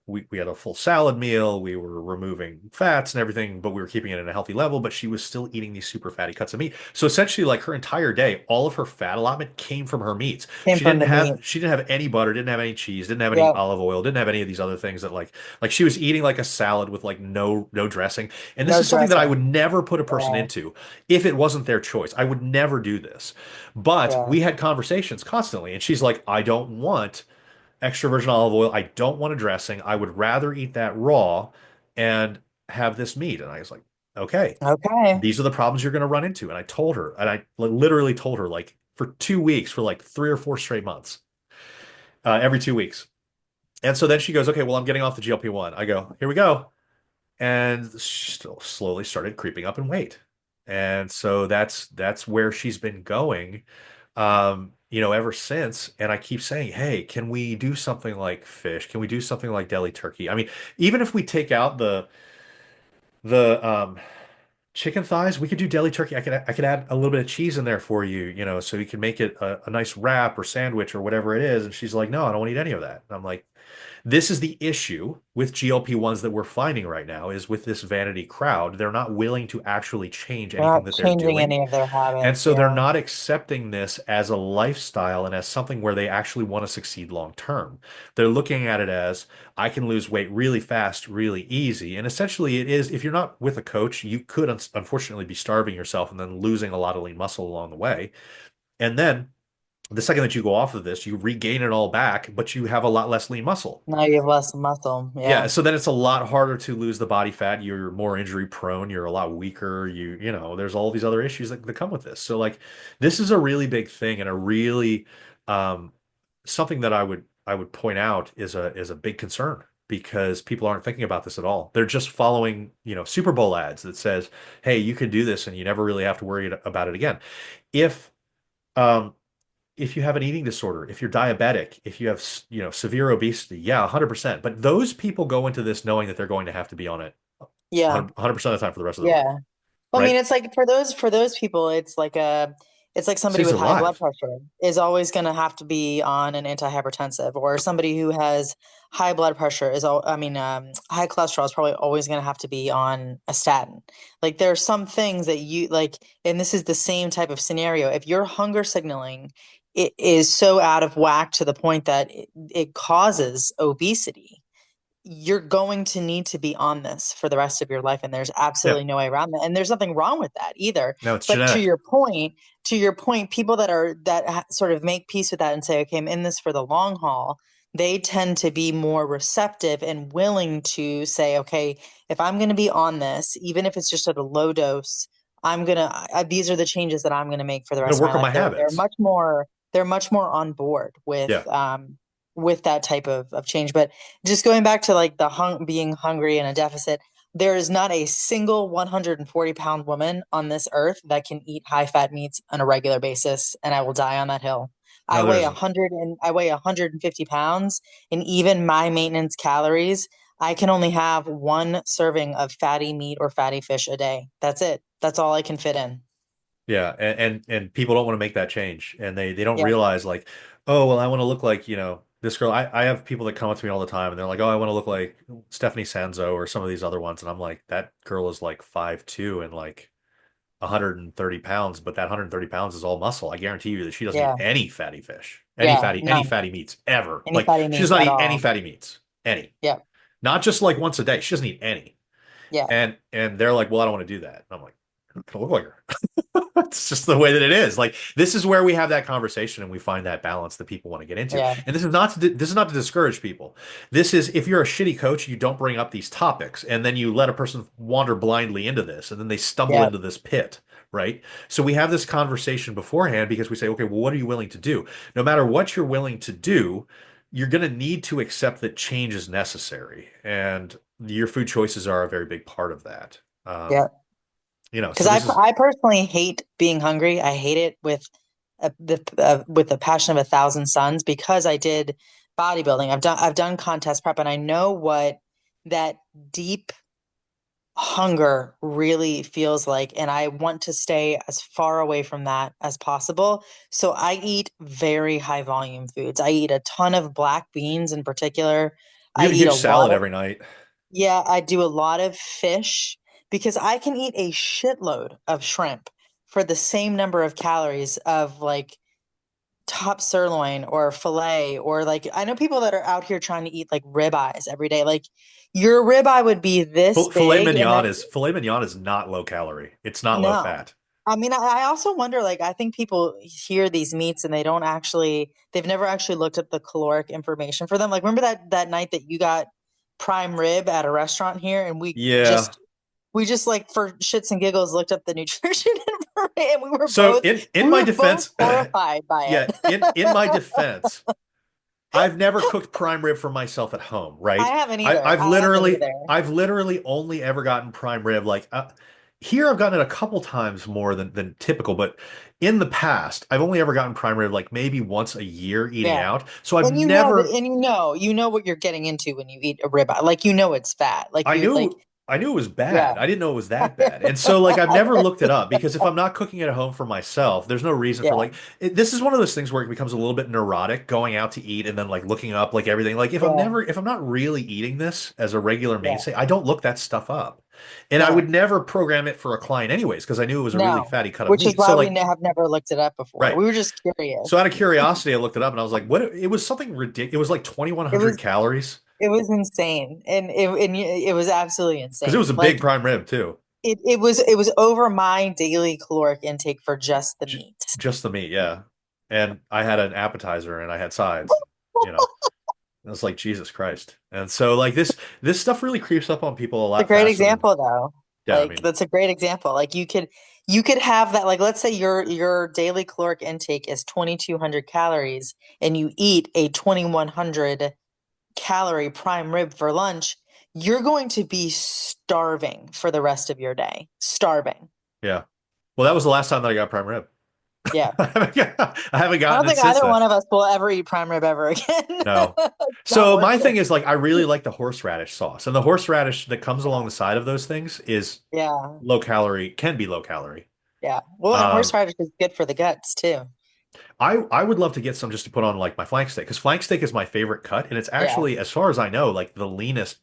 we had a full salad meal. We were removing fats and everything, but we were keeping it at a healthy level. But she was still eating these super fatty cuts of meat. So essentially, like her entire day, all of her fat allotment came from her meats. Came from the meat. She didn't have any butter, didn't have any cheese, didn't have any Yep. olive oil, didn't have any of these other things that like she was eating like a salad with like no dressing. And this No is something that I would dressing. never put a person Yeah. into if it wasn't their choice. I would never do this. But Yeah. we had conversations constantly, and she's like, I don't want extra virgin olive oil. I don't want a dressing. I would rather eat that raw and have this meat. And I was like, okay, Okay. these are the problems you're going to run into. And I told her, and I literally told her like for 2 weeks, for like 3 or 4 straight months, every 2 weeks. And so then she goes, okay, well, I'm getting off the GLP-1. I go, here we go. And she still slowly started creeping up in weight. And so that's where she's been going, ever since. And I keep saying, hey, can we do something like fish? Can we do something like deli turkey? I mean, even if we take out the chicken thighs, we could do deli turkey. I could add a little bit of cheese in there for you, so you can make it a nice wrap or sandwich or whatever it is. And she's like, no, I don't want to eat any of that. And I'm like, this is the issue with GLP-1s that we're finding right now is with this vanity crowd. They're not willing to actually change They're anything not that they're changing doing. any of their And habits. so they're Yeah. not accepting this as a lifestyle and as something where they actually want to succeed long term. They're looking at it as I can lose weight really fast, really easy. And essentially, it is if you're not with a coach, you could unfortunately be starving yourself and then losing a lot of lean muscle along the way. And then the second that you go off of this, you regain it all back, but you have a lot less lean muscle. Now you have less muscle. Yeah, Yeah. so then it's a lot harder to lose the body fat. You're more injury prone. You're a lot weaker. There's all these other issues that come with this. So like, this is a really big thing and a really um, something that I would point out is a big concern because people aren't thinking about this at all. They're just following, Super Bowl ads that says, "Hey, you can do this and you never really have to worry about it again." If um, if you have an eating disorder, if you're diabetic, if you have, severe obesity, yeah, 100%. But those people go into this knowing that they're going to have to be on it Yeah. 100% of the time for the rest of their life, Yeah. Well, I mean, right? it's like for those people, it's like somebody Saves with their high blood life. pressure is always going to have to be on an antihypertensive, or somebody who has high blood pressure high cholesterol is probably always going to have to be on a statin. Like there are some things that you like, and this is the same type of scenario. If your hunger signaling it is so out of whack to the point that it causes obesity, you're going to need to be on this for the rest of your life, and there's Yeah. absolutely no way around that, and there's nothing wrong with that either. No, it's But to genetic. your point, people that sort of make peace with that and say, okay, I'm in this for the long haul, they tend to be more receptive and willing to say, okay, if I'm going to be on this, even if it's just at a low dose, these are the changes that I'm going to make for the I'm gonna rest of my work on life. my They're habits. much more on board Yeah. with that type of change. But just going back to like being hungry and a deficit, there is not a single 140-pound woman on this earth that can eat high fat meats on a regular basis, and I will die on that hill. I No, there weigh a isn't. hundred and I weigh 150 pounds, and even my maintenance calories, I can only have one serving of fatty meat or fatty fish a day. That's it. That's all I can fit in. Yeah, and people don't want to make that change, and they don't Yeah, realize like, oh well, I want to look like this girl. I have people that come up to me all the time, and they're like, oh, I want to look like Stephanie Sanzo or some of these other ones, and I'm like, that girl is like 5'2" and like 130 pounds, but that 130 pounds is all muscle. I guarantee you that she doesn't eat yeah, any fatty fish, yeah. any None. fatty meats ever. Any Like fatty she does meats not at eat any all. fatty meats, any, Yeah, not just like once a day. She doesn't eat any. yeah, And they're like, well, I don't want to do that. And I'm like, I don't look like her. It's just the way that it is. Like this is where we have that conversation and we find that balance that people want to get into. yeah, And this is not to discourage people. This is if you're a shitty coach, you don't bring up these topics and then you let a person wander blindly into this and then they stumble yeah, into this pit, right? So we have this conversation beforehand because we say, okay, well, what are you willing to do? No matter what you're willing to do, you're going to need to accept that change is necessary. And your food choices are a very big part of that. yeah. Because So I this is I personally hate being hungry. I hate it with the passion of 1,000 suns because I did bodybuilding. I've done contest prep, and I know what that deep hunger really feels like, and I want to stay as far away from that as possible. So I eat very high volume foods. I eat a ton of black beans in particular. You I have a eat huge a lot salad of, every night. yeah, I do a lot of fish because I can eat a shitload of shrimp for the same number of calories of like top sirloin or filet, or like I know people that are out here trying to eat like ribeyes every day. Like your ribeye would be this Filet big, and mignon then is filet mignon is not low calorie. It's not low no. fat. I mean, I also wonder, like, I think people hear these meats and they don't actually, they've never actually looked at the caloric information for them. Like, remember that night that you got prime rib at a restaurant here, and Yeah. we just like for shits and giggles looked up the nutrition information, and So in we my were both defense, horrified by yeah, it. in my defense, I've never cooked prime rib for myself at home, I right? haven't I, either. I've I haven't literally, either. I've literally only ever gotten prime rib. Like here, I've gotten it a couple times more than typical, but in the past, I've only ever gotten prime rib like maybe once a year eating Yeah. out. So I've And you know that, never. and you know what you're getting into when you eat a ribeye. Like, you know it's fat. Like, I you, like, knew I knew it was yeah. bad. I didn't know it was that bad. And so like I've never looked it up because if I'm not cooking it at home for myself, there's no reason for Yeah. like this is one of those things where it becomes a little bit neurotic going out to eat and then like looking up like everything. Like Yeah. if I'm not really eating this as a regular Yeah. mainstay, I don't look that stuff up. And I would No. never program it for a client anyways because I knew it was a really No, fatty cut of which is meat. why So we like have never looked it up before. right. We were just curious. So out of curiosity, I looked it up and I was like, what it was something ridiculous. It was like It 2100 was calories it was insane, and it was absolutely because it was insane. a big Like prime rib too. it was over my daily caloric intake for just the J meat. just the meat, yeah. And I had an appetizer and I had sides, you know. And it's like Jesus Christ. And so like this stuff really creeps up on people a It's a lot great faster than example, though. yeah, I Like mean, that's a great example. Like you could have that. Like let's say your daily caloric intake is 2,200 calories, and you eat a 2,100 calorie prime rib for lunch, you're going to be starving for the rest of your day. Starving. yeah. Well, that was the last time that I got prime rib. Yeah. I haven't I gotten don't it think since either then. one of us will ever eat prime rib ever again. No. It's not So worth my thing it. is like I really like the horseradish sauce. And the horseradish that comes along the side of those things is Yeah. low calorie, can be low calorie. Yeah. Well, and Um, horseradish is good for the guts too. I would love to get some just to put on like my flank steak because flank steak is my favorite cut and it's Yeah. actually, as far as I know, like the leanest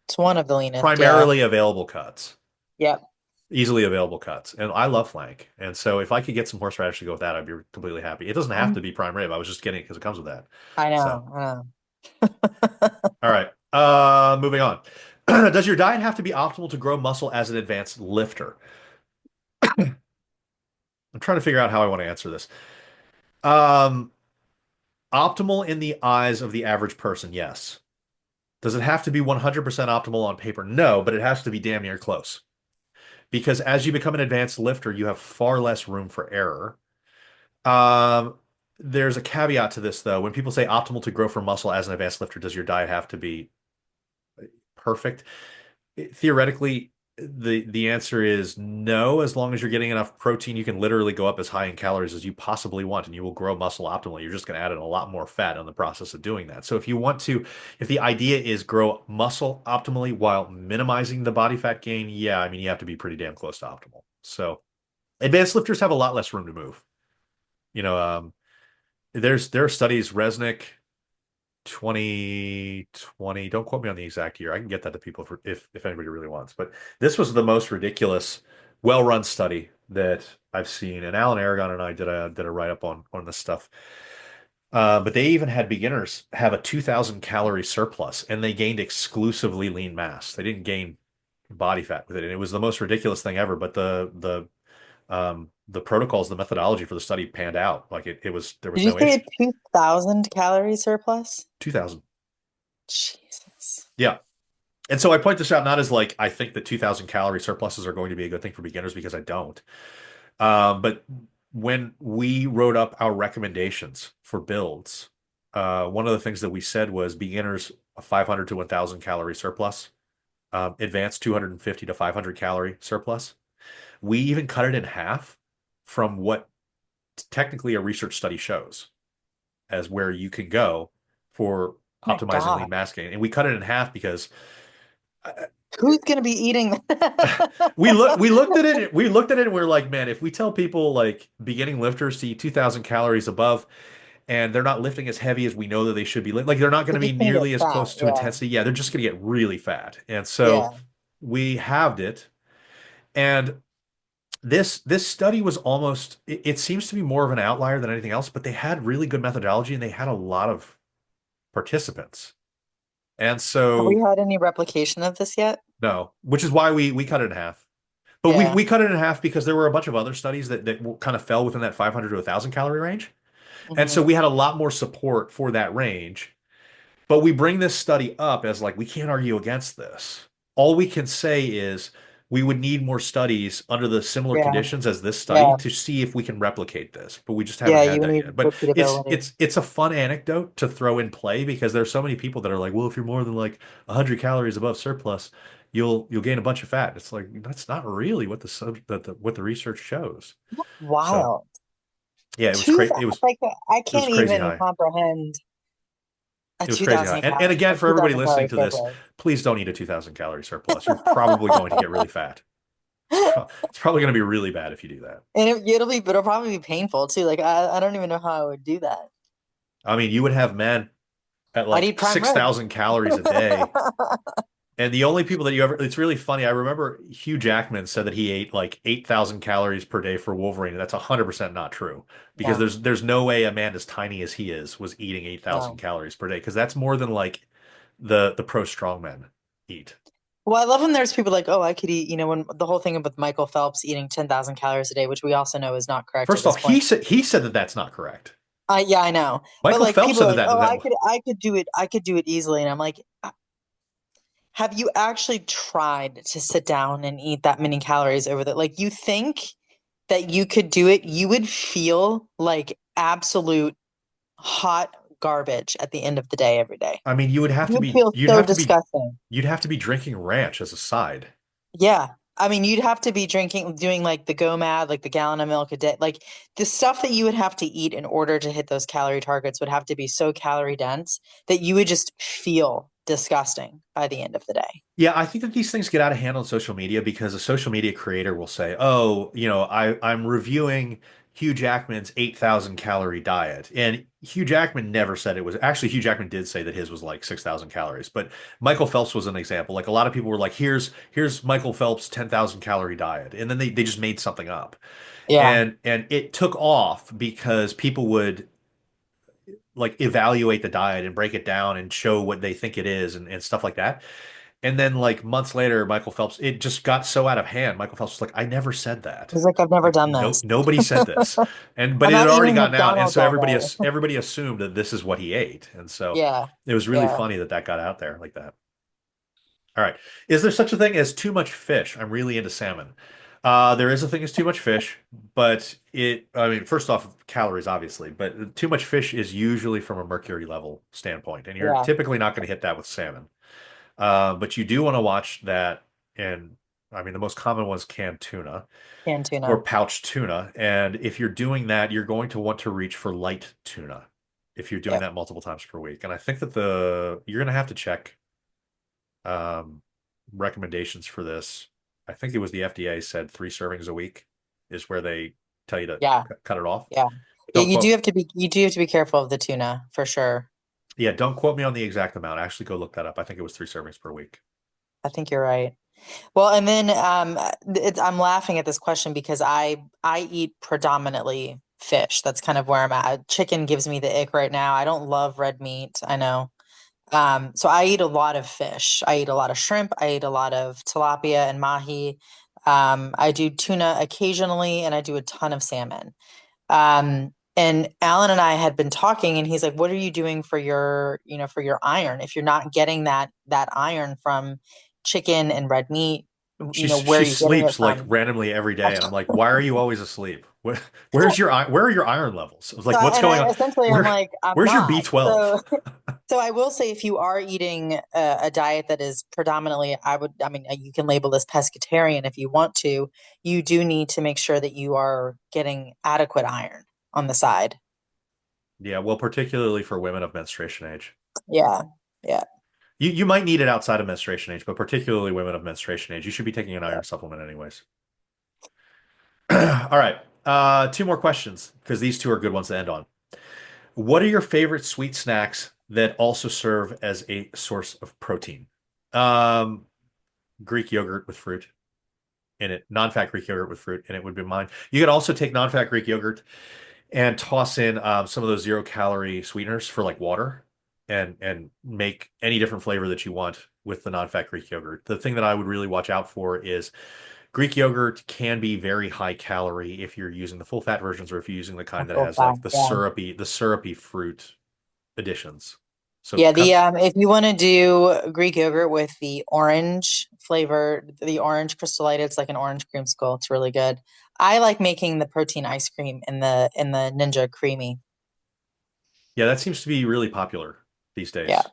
It's one of the leanest. Yeah. primarily available cuts, Yep. easily available cuts. And I love flank. And so if I could get some horseradish to go with that, I'd be completely happy. It doesn't have Mm. to be prime rib. I was just getting it because it comes with that. I So, know. I know. all right. Moving on. Does your diet have to be optimal to grow muscle as an advanced lifter? I'm trying to figure out how I want to answer this. Um, Optimal in the eyes of the average person, yes. Does it have to be 100% optimal on paper? No, but it has to be damn near close. Because as you become an advanced lifter, you have far less room for error. Um, there's a caveat to this, though. When people say optimal to grow for muscle as an advanced lifter, does your diet have to be perfect? Theoretically, the answer is no. As long as you're getting enough protein, you can literally go up as high in calories as you possibly want, and you will grow muscle optimally. You're just going to add in a lot more fat in the process of doing that. So if you want to, if the idea is grow muscle optimally while minimizing the body fat gain, yeah, I mean you have to be pretty damn close to optimal. So advanced lifters have a lot less room to move. You know, there are studies, Resnick, 2020. Don't quote me on the exact year. I can get that to people for if anybody really wants. But this was the most ridiculous, well-run study that I've seen. And Alan Aragon and I did a write-up on this stuff. But they even had beginners have a 2,000 calorie surplus, and they gained exclusively lean mass. They didn't gain body fat with it, and it was the most ridiculous thing ever. But the protocols, the methodology for the study panned out. Like it was there Did was you no say issue. a 2,000 calorie surplus? 2,000. Jesus. Yeah. And so I point this out not as like I think that 2,000 calorie surpluses are going to be a good thing for beginners because I don't. But when we wrote up our recommendations for builds, one of the things that we said was beginners a 500 to 1,000 calorie surplus, advanced 250 to 500 calorie surplus. We even cut it in half from what technically a research study shows as where you can go for Oh my optimizing God. lean mass gain. And we cut it in half because uh, Who's going to be eating that? we looked at it and we are like, man, if we tell people like beginning lifters to eat 2,000 calories above, and they're not lifting as heavy as we know that they should be. Like they're not going They're to be just gonna get nearly as fat. close to Yeah. intensity. Yeah, they're just going to get really fat. And so Yeah. we halved it. And this study was almost it seems to be more of an outlier than anything else, but they had really good methodology and they had a lot of participants. And Have we so had any replication of this yet? no, which is why we cut it in half. But Yeah. we cut it in half because there were a bunch of other studies that kind of fell within that 500 to 1,000 calorie range. And so Hmm. we had a lot more support for that range. But we bring this study up as like, we can't argue against this. All we can say is we would need more studies under the similar Yeah. conditions as this study Yeah. to see if we can replicate this. But we just haven't Yeah. had You that need yet. But repeatability. it's a fun anecdote to throw in play because there's so many people that are like, well, if you're more than like 100 calories above surplus, you'll gain a bunch of fat. It's like that's not really what what the research shows. So Wild. yeah, it was Two, crazy. like I It was can't crazy even high. comprehend a It was crazy high. 2,000 And calorie, again, a for everybody 2,000 listening calorie to this, surplus. please don't eat a 2,000 calorie surplus. You're probably going to get really fat. It's probably going to be really bad if you do that. And it'll probably be painful too. Like I don't even know how I would do that. I mean, you would have men at I'd like eat prime rib. 6,000 calories a day. And the only people that you ever, it's really funny. I remember Hugh Jackman said that he ate like 8,000 calories per day for Wolverine. That's 100% not true because No, there's no way a man as tiny as he is was eating 8,000 no. calories per day because that's more than like the pro strongmen eat. Well, I love when there's people like, oh, I could eat, when the whole thing with Michael Phelps eating 10,000 calories a day, which we also know is not correct at First this off, point. he said that that's not correct. Yeah, I know. But Michael like Phelps people said are that like, oh, that I could do it easily. And I'm like, have you actually tried to sit down and eat that many calories over that? Like you think that you could do it, you would feel like absolute hot garbage at the end of the day every day. I mean, You would feel so disgusting. you'd have to be drinking ranch as a side. Yeah. I mean, you'd have to be doing like the GOMAD, like the gallon of milk a day. Like the stuff that you would have to eat in order to hit those calorie targets would have to be so calorie dense that you would just feel disgusting by the end of the day. Yeah, I think that these things get out of hand on social media because a social media creator will say, "Oh, I'm reviewing Hugh Jackman's 8,000 calorie diet." And Hugh Jackman never said it was actually Hugh Jackman did say that his was like 6,000 calories, but Michael Phelps was an example. Like a lot of people were like, "Here's Michael Phelps' 10,000 calorie diet." And then they just made something up. Yeah. And it took off because people would like evaluate the diet and break it down and show what they think it is and stuff like that. And then like months later, Michael Phelps, it just got so out of hand. Michael Phelps was like, I never said that. It's like I've never Like done no this. nobody said this. And but I'm it had not already eating gotten out. And McDonald's so all day. everybody assumed that this is what he ate. And so Yeah. it was really Yeah. funny that that got out there like that. All right. Is there such a thing as too much fish? I'm really into salmon. There is a thing as too much fish, but I mean, first off, calories, obviously, but too much fish is usually from a mercury level standpoint, and you're Yeah. typically not going to hit that with salmon. But you do want to watch that, and I mean, the most common one is canned tuna Canned or tuna. pouched tuna. And if you're doing that, you're going to want to reach for light tuna if you're doing Yep. that multiple times per week. And I think that you're going to have to check um, recommendations for this. I think it was the FDA said 3 servings a week is where they tell you to Yeah. cut it off. Yeah. Yeah, Don't quote, you do have to be careful of the tuna for sure. yeah, don't quote me on the exact amount. Actually, go look that up. I think it was 3 servings per week. I think you're right. Well, and then I'm laughing at this question because I eat predominantly fish. That's kind of where I'm at. Chicken gives me the ick right now. I don't love red meat. I know. So I eat a lot of fish. I eat a lot of shrimp. I eat a lot of tilapia and mahi. I do tuna occasionally, and I do a ton of salmon. And Alan and I had been talking, and he's like, "What are you doing for for your iron? If you're not getting that iron from chicken and red meat, where She are you getting it sleeps like from?" randomly every day, and I'm like, why are you always asleep? Where are your iron levels? I was like, what's And going I on? essentially I'm Where like, I'm where's your not. B12? So I will say, if you are eating a diet that is predominantly, I mean, you can label this pescatarian if you want to. You do need to make sure that you are getting adequate iron on the side. Yeah, well, particularly for women of menstruation age. Yeah, yeah, You might need it outside of menstruation age, but particularly women of menstruation age, you should be taking an yeah. iron supplement anyways. All right. Two more questions because these two are good ones to end on. What are your favorite sweet snacks that also serve as a source of protein? Um, Greek yogurt with fruit in it, non-fat Greek yogurt with fruit, and it would be mine. You could also take non-fat Greek yogurt and toss in some of those 0-calorie sweeteners for like water and make any different flavor that you want with the non-fat Greek yogurt. The thing that I would really watch out for is Greek yogurt can be very high calorie if you're using the full fat versions or if you're using the kind that Full has fat, like yeah. the syrupy fruit additions. So Yeah, cut. if you want to do Greek yogurt with the orange flavor, the orange crystallight, it's like an orange creamsicle. It's really good. I like making the protein ice cream in the Ninja Creamy. Yeah, that seems to be really popular these Yeah, days.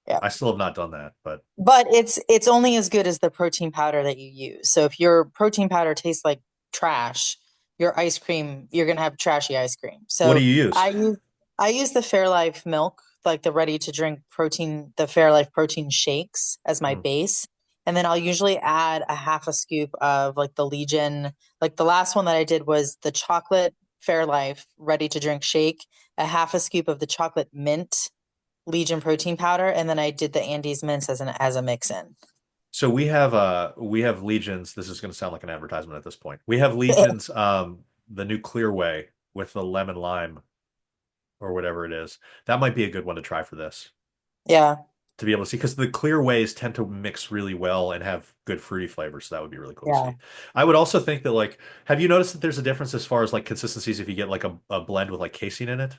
yeah. I still have not done that, but But it's only as good as the protein powder that you use. So if your protein powder tastes like trash, your ice cream, you're gonna have trashy ice cream. what do So you use? I use I use the Fairlife milk, like the ready to drink protein, the Fairlife protein shakes as my Hmm. base. And then I'll usually add a half a scoop of like the Legion. Like the last one that I did was the chocolate Fairlife ready to drink shake, a half a scoop of the chocolate mint Legion protein powder, and then I did the Andes mints as a mix in. So we have Legions. This is going to sound like an advertisement at this point. We have Legions, the new Clear Whey with the lemon lime or whatever it is. That might be a good one to try for this Yeah, to be able to see because the clear ways tend to mix really well and have good fruity flavors. So that would be really cool to yeah. see. I would also think that like, have you noticed that there's a difference as far as like consistencies if you get like a blend with like casein in it?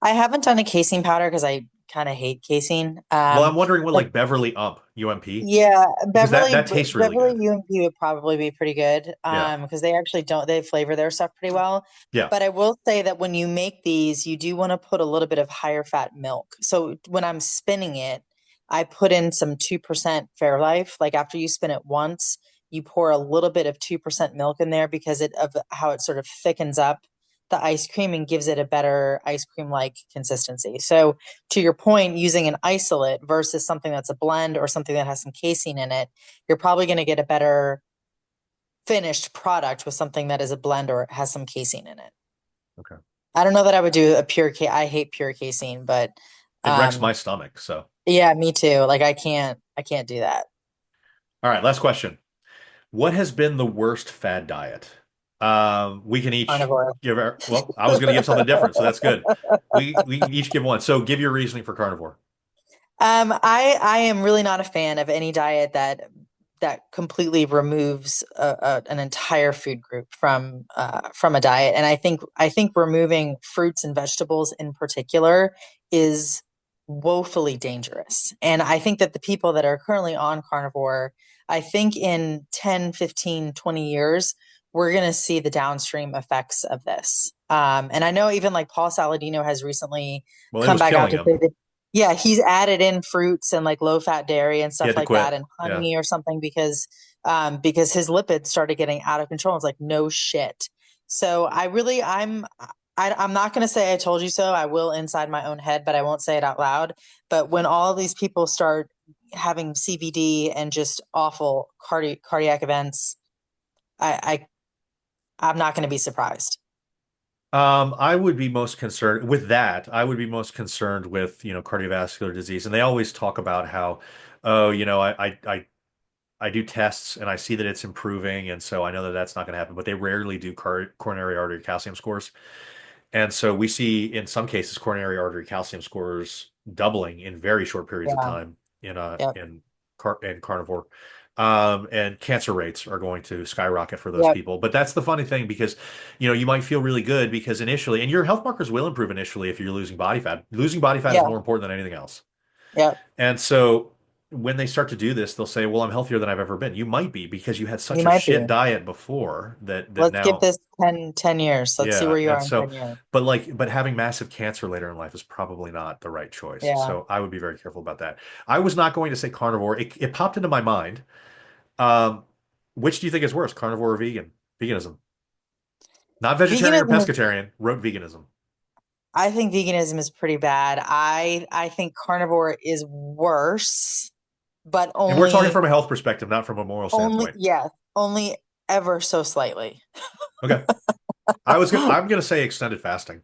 I haven't done a casein powder because I kind of hate casein. Well, I'm wondering what But like Beverly Ump UMP yeah, because that tastes really Beverly good. UMP would probably be pretty good. Yeah. Because they actually don't they flavor their stuff pretty well. Yeah. But I will say that when you make these, you do want to put a little bit of higher fat milk. So when I'm spinning it, I put in some 2% Fairlife. Like after you spin it once, you pour a little bit of 2% milk in there because it of how it sort of thickens up the ice cream and gives it a better ice cream like consistency. So to your point, using an isolate versus something that's a blend or something that has some casein in it, you're probably going to get a better finished product with something that is a blend or has some casein in it. Okay. I don't know that I would do a I hate pure casein, but It wrecks my um stomach. So, yeah, me too. Like I can't do that. all right, last question. What has been the worst fad diet? We can each Carnivore. give our, well, I was going to give something different, so that's good. We can each give one. So give your reasoning for carnivore. I am really not a fan of any diet that completely removes an entire food group from a diet, and I think removing fruits and vegetables in particular is woefully dangerous. And I think that the people that are currently on carnivore, I think in 10, 15, 20 years, we're going to see the downstream effects of this. And I know even like Paul Saladino has recently Well, it come was back out killing to him. say that yeah, he's added in fruits and like low fat dairy and He stuff had to like that quit. and Yeah. honey or something because his lipids started getting out of control. It's like no shit. So I'm not going to say I told you so. I will inside my own head, but I won't say it out loud. But when all these people start having CVD and just awful cardiac events, I I'm not going to be surprised. I would be most concerned with that. I would be most concerned with, cardiovascular disease. And they always talk about how, oh, I do tests and I see that it's improving. And so I know that that's not going to happen, but they rarely do coronary artery calcium scores. And so we see in some cases coronary artery calcium scores doubling in very short periods of Yeah. time Yep. in carnivore. And cancer rates are going to skyrocket for those Yep. people. But that's the funny thing because, you might feel really good because initially, and your health markers will improve initially if you're losing body fat. Losing body fat is Yeah. more important than anything else. Yep. And so when they start to do this, they'll say, "Well, I'm healthier than I've ever been." You might be because you had You such a might be. shit diet before that Let's give now, this 10 years. Let's see yeah. where you And are in so, 10 years. but having massive cancer later in life is probably not the right choice. Yeah. So I would be very careful about that. I was not going to say carnivore. It popped into my mind. Um, which do you think is worse, carnivore or vegan? Veganism, not vegetarian or Veganism is, pescatarian. Wrote veganism. I think veganism is pretty bad. I think carnivore is worse, but And we're talking from a health perspective, not from a moral standpoint. yeah, only ever so slightly. Okay. I'm gonna say extended fasting.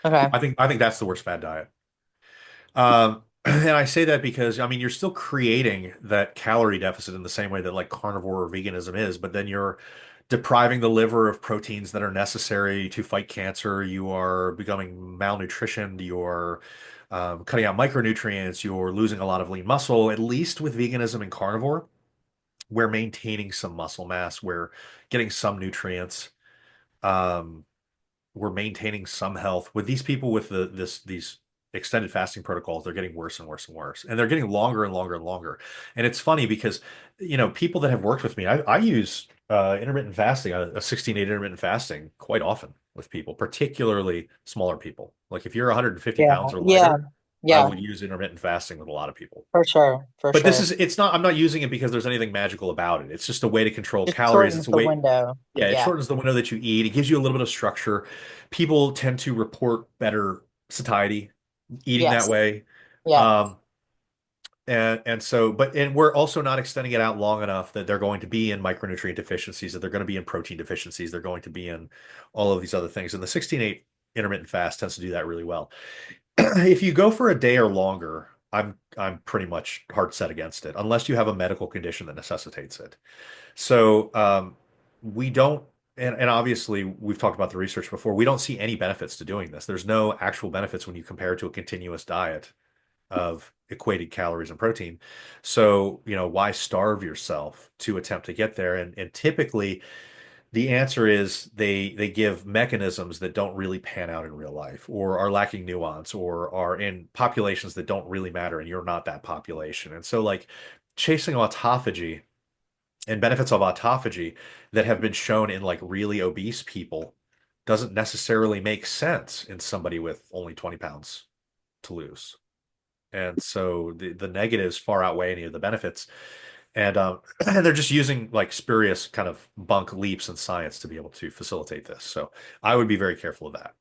Okay. I think that's the worst fad diet. And I say that because I mean you're still creating that calorie deficit in the same way that like carnivore or veganism is, but then you're depriving the liver of proteins that are necessary to fight cancer. You are becoming malnutritioned. You're cutting out micronutrients. You're losing a lot of lean muscle. At least with veganism and carnivore, we're maintaining some muscle mass. We're getting some nutrients. Um, we're maintaining some health. With these people with these extended fasting protocols, they're getting worse and worse and worse, and they're getting longer and longer and longer. And it's funny because people that have worked with me, I use intermittent fasting, a 16-8 intermittent fasting quite often with people, particularly smaller people. Like if you're 150 Yeah. pounds or Yeah. lighter, I Yeah. will use intermittent fasting with a lot of people. For sure. For But sure. it's not, I'm not using it because there's anything magical about it. It's just a way to control Just calories. It's shortens a the way, window. yeah, it Yeah. shortens the window that you eat. It gives you a little bit of structure. People tend to report better satiety eating that Yes. way. Yeah. Um, and we're also not extending it out long enough that they're going to be in micronutrient deficiencies, that they're going to be in protein deficiencies, they're going to be in all of these other things. And the 16-8 intermittent fast tends to do that really well. If you go for a day or longer, I'm pretty much hard set against it, unless you have a medical condition that necessitates it. So we don't, and obviously we've talked about the research before. We don't see any benefits to doing this. There's no actual benefits when you compare it to a continuous diet of equated calories and protein. So, why starve yourself to attempt to get there? And typically the answer is they give mechanisms that don't really pan out in real life or are lacking nuance or are in populations that don't really matter and you're not that population. And so like chasing autophagy and benefits of autophagy that have been shown in like really obese people doesn't necessarily make sense in somebody with only 20 pounds to lose. And so the negatives far outweigh any of the benefits. And and they're just using like spurious kind of bunk leaps in science to be able to facilitate this. So I would be very careful of that.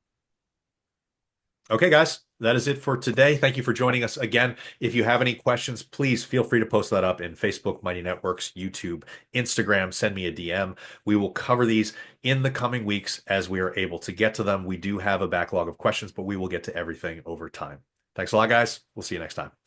Okay, guys, that is it for today. Thank you for joining us again. If you have any questions, please feel free to post that up in Facebook, Mighty Networks, YouTube, Instagram. Send me a DM. We will cover these in the coming weeks as we are able to get to them. We do have a backlog of questions, but we will get to everything over time. Thanks a lot, guys. We'll see you next time.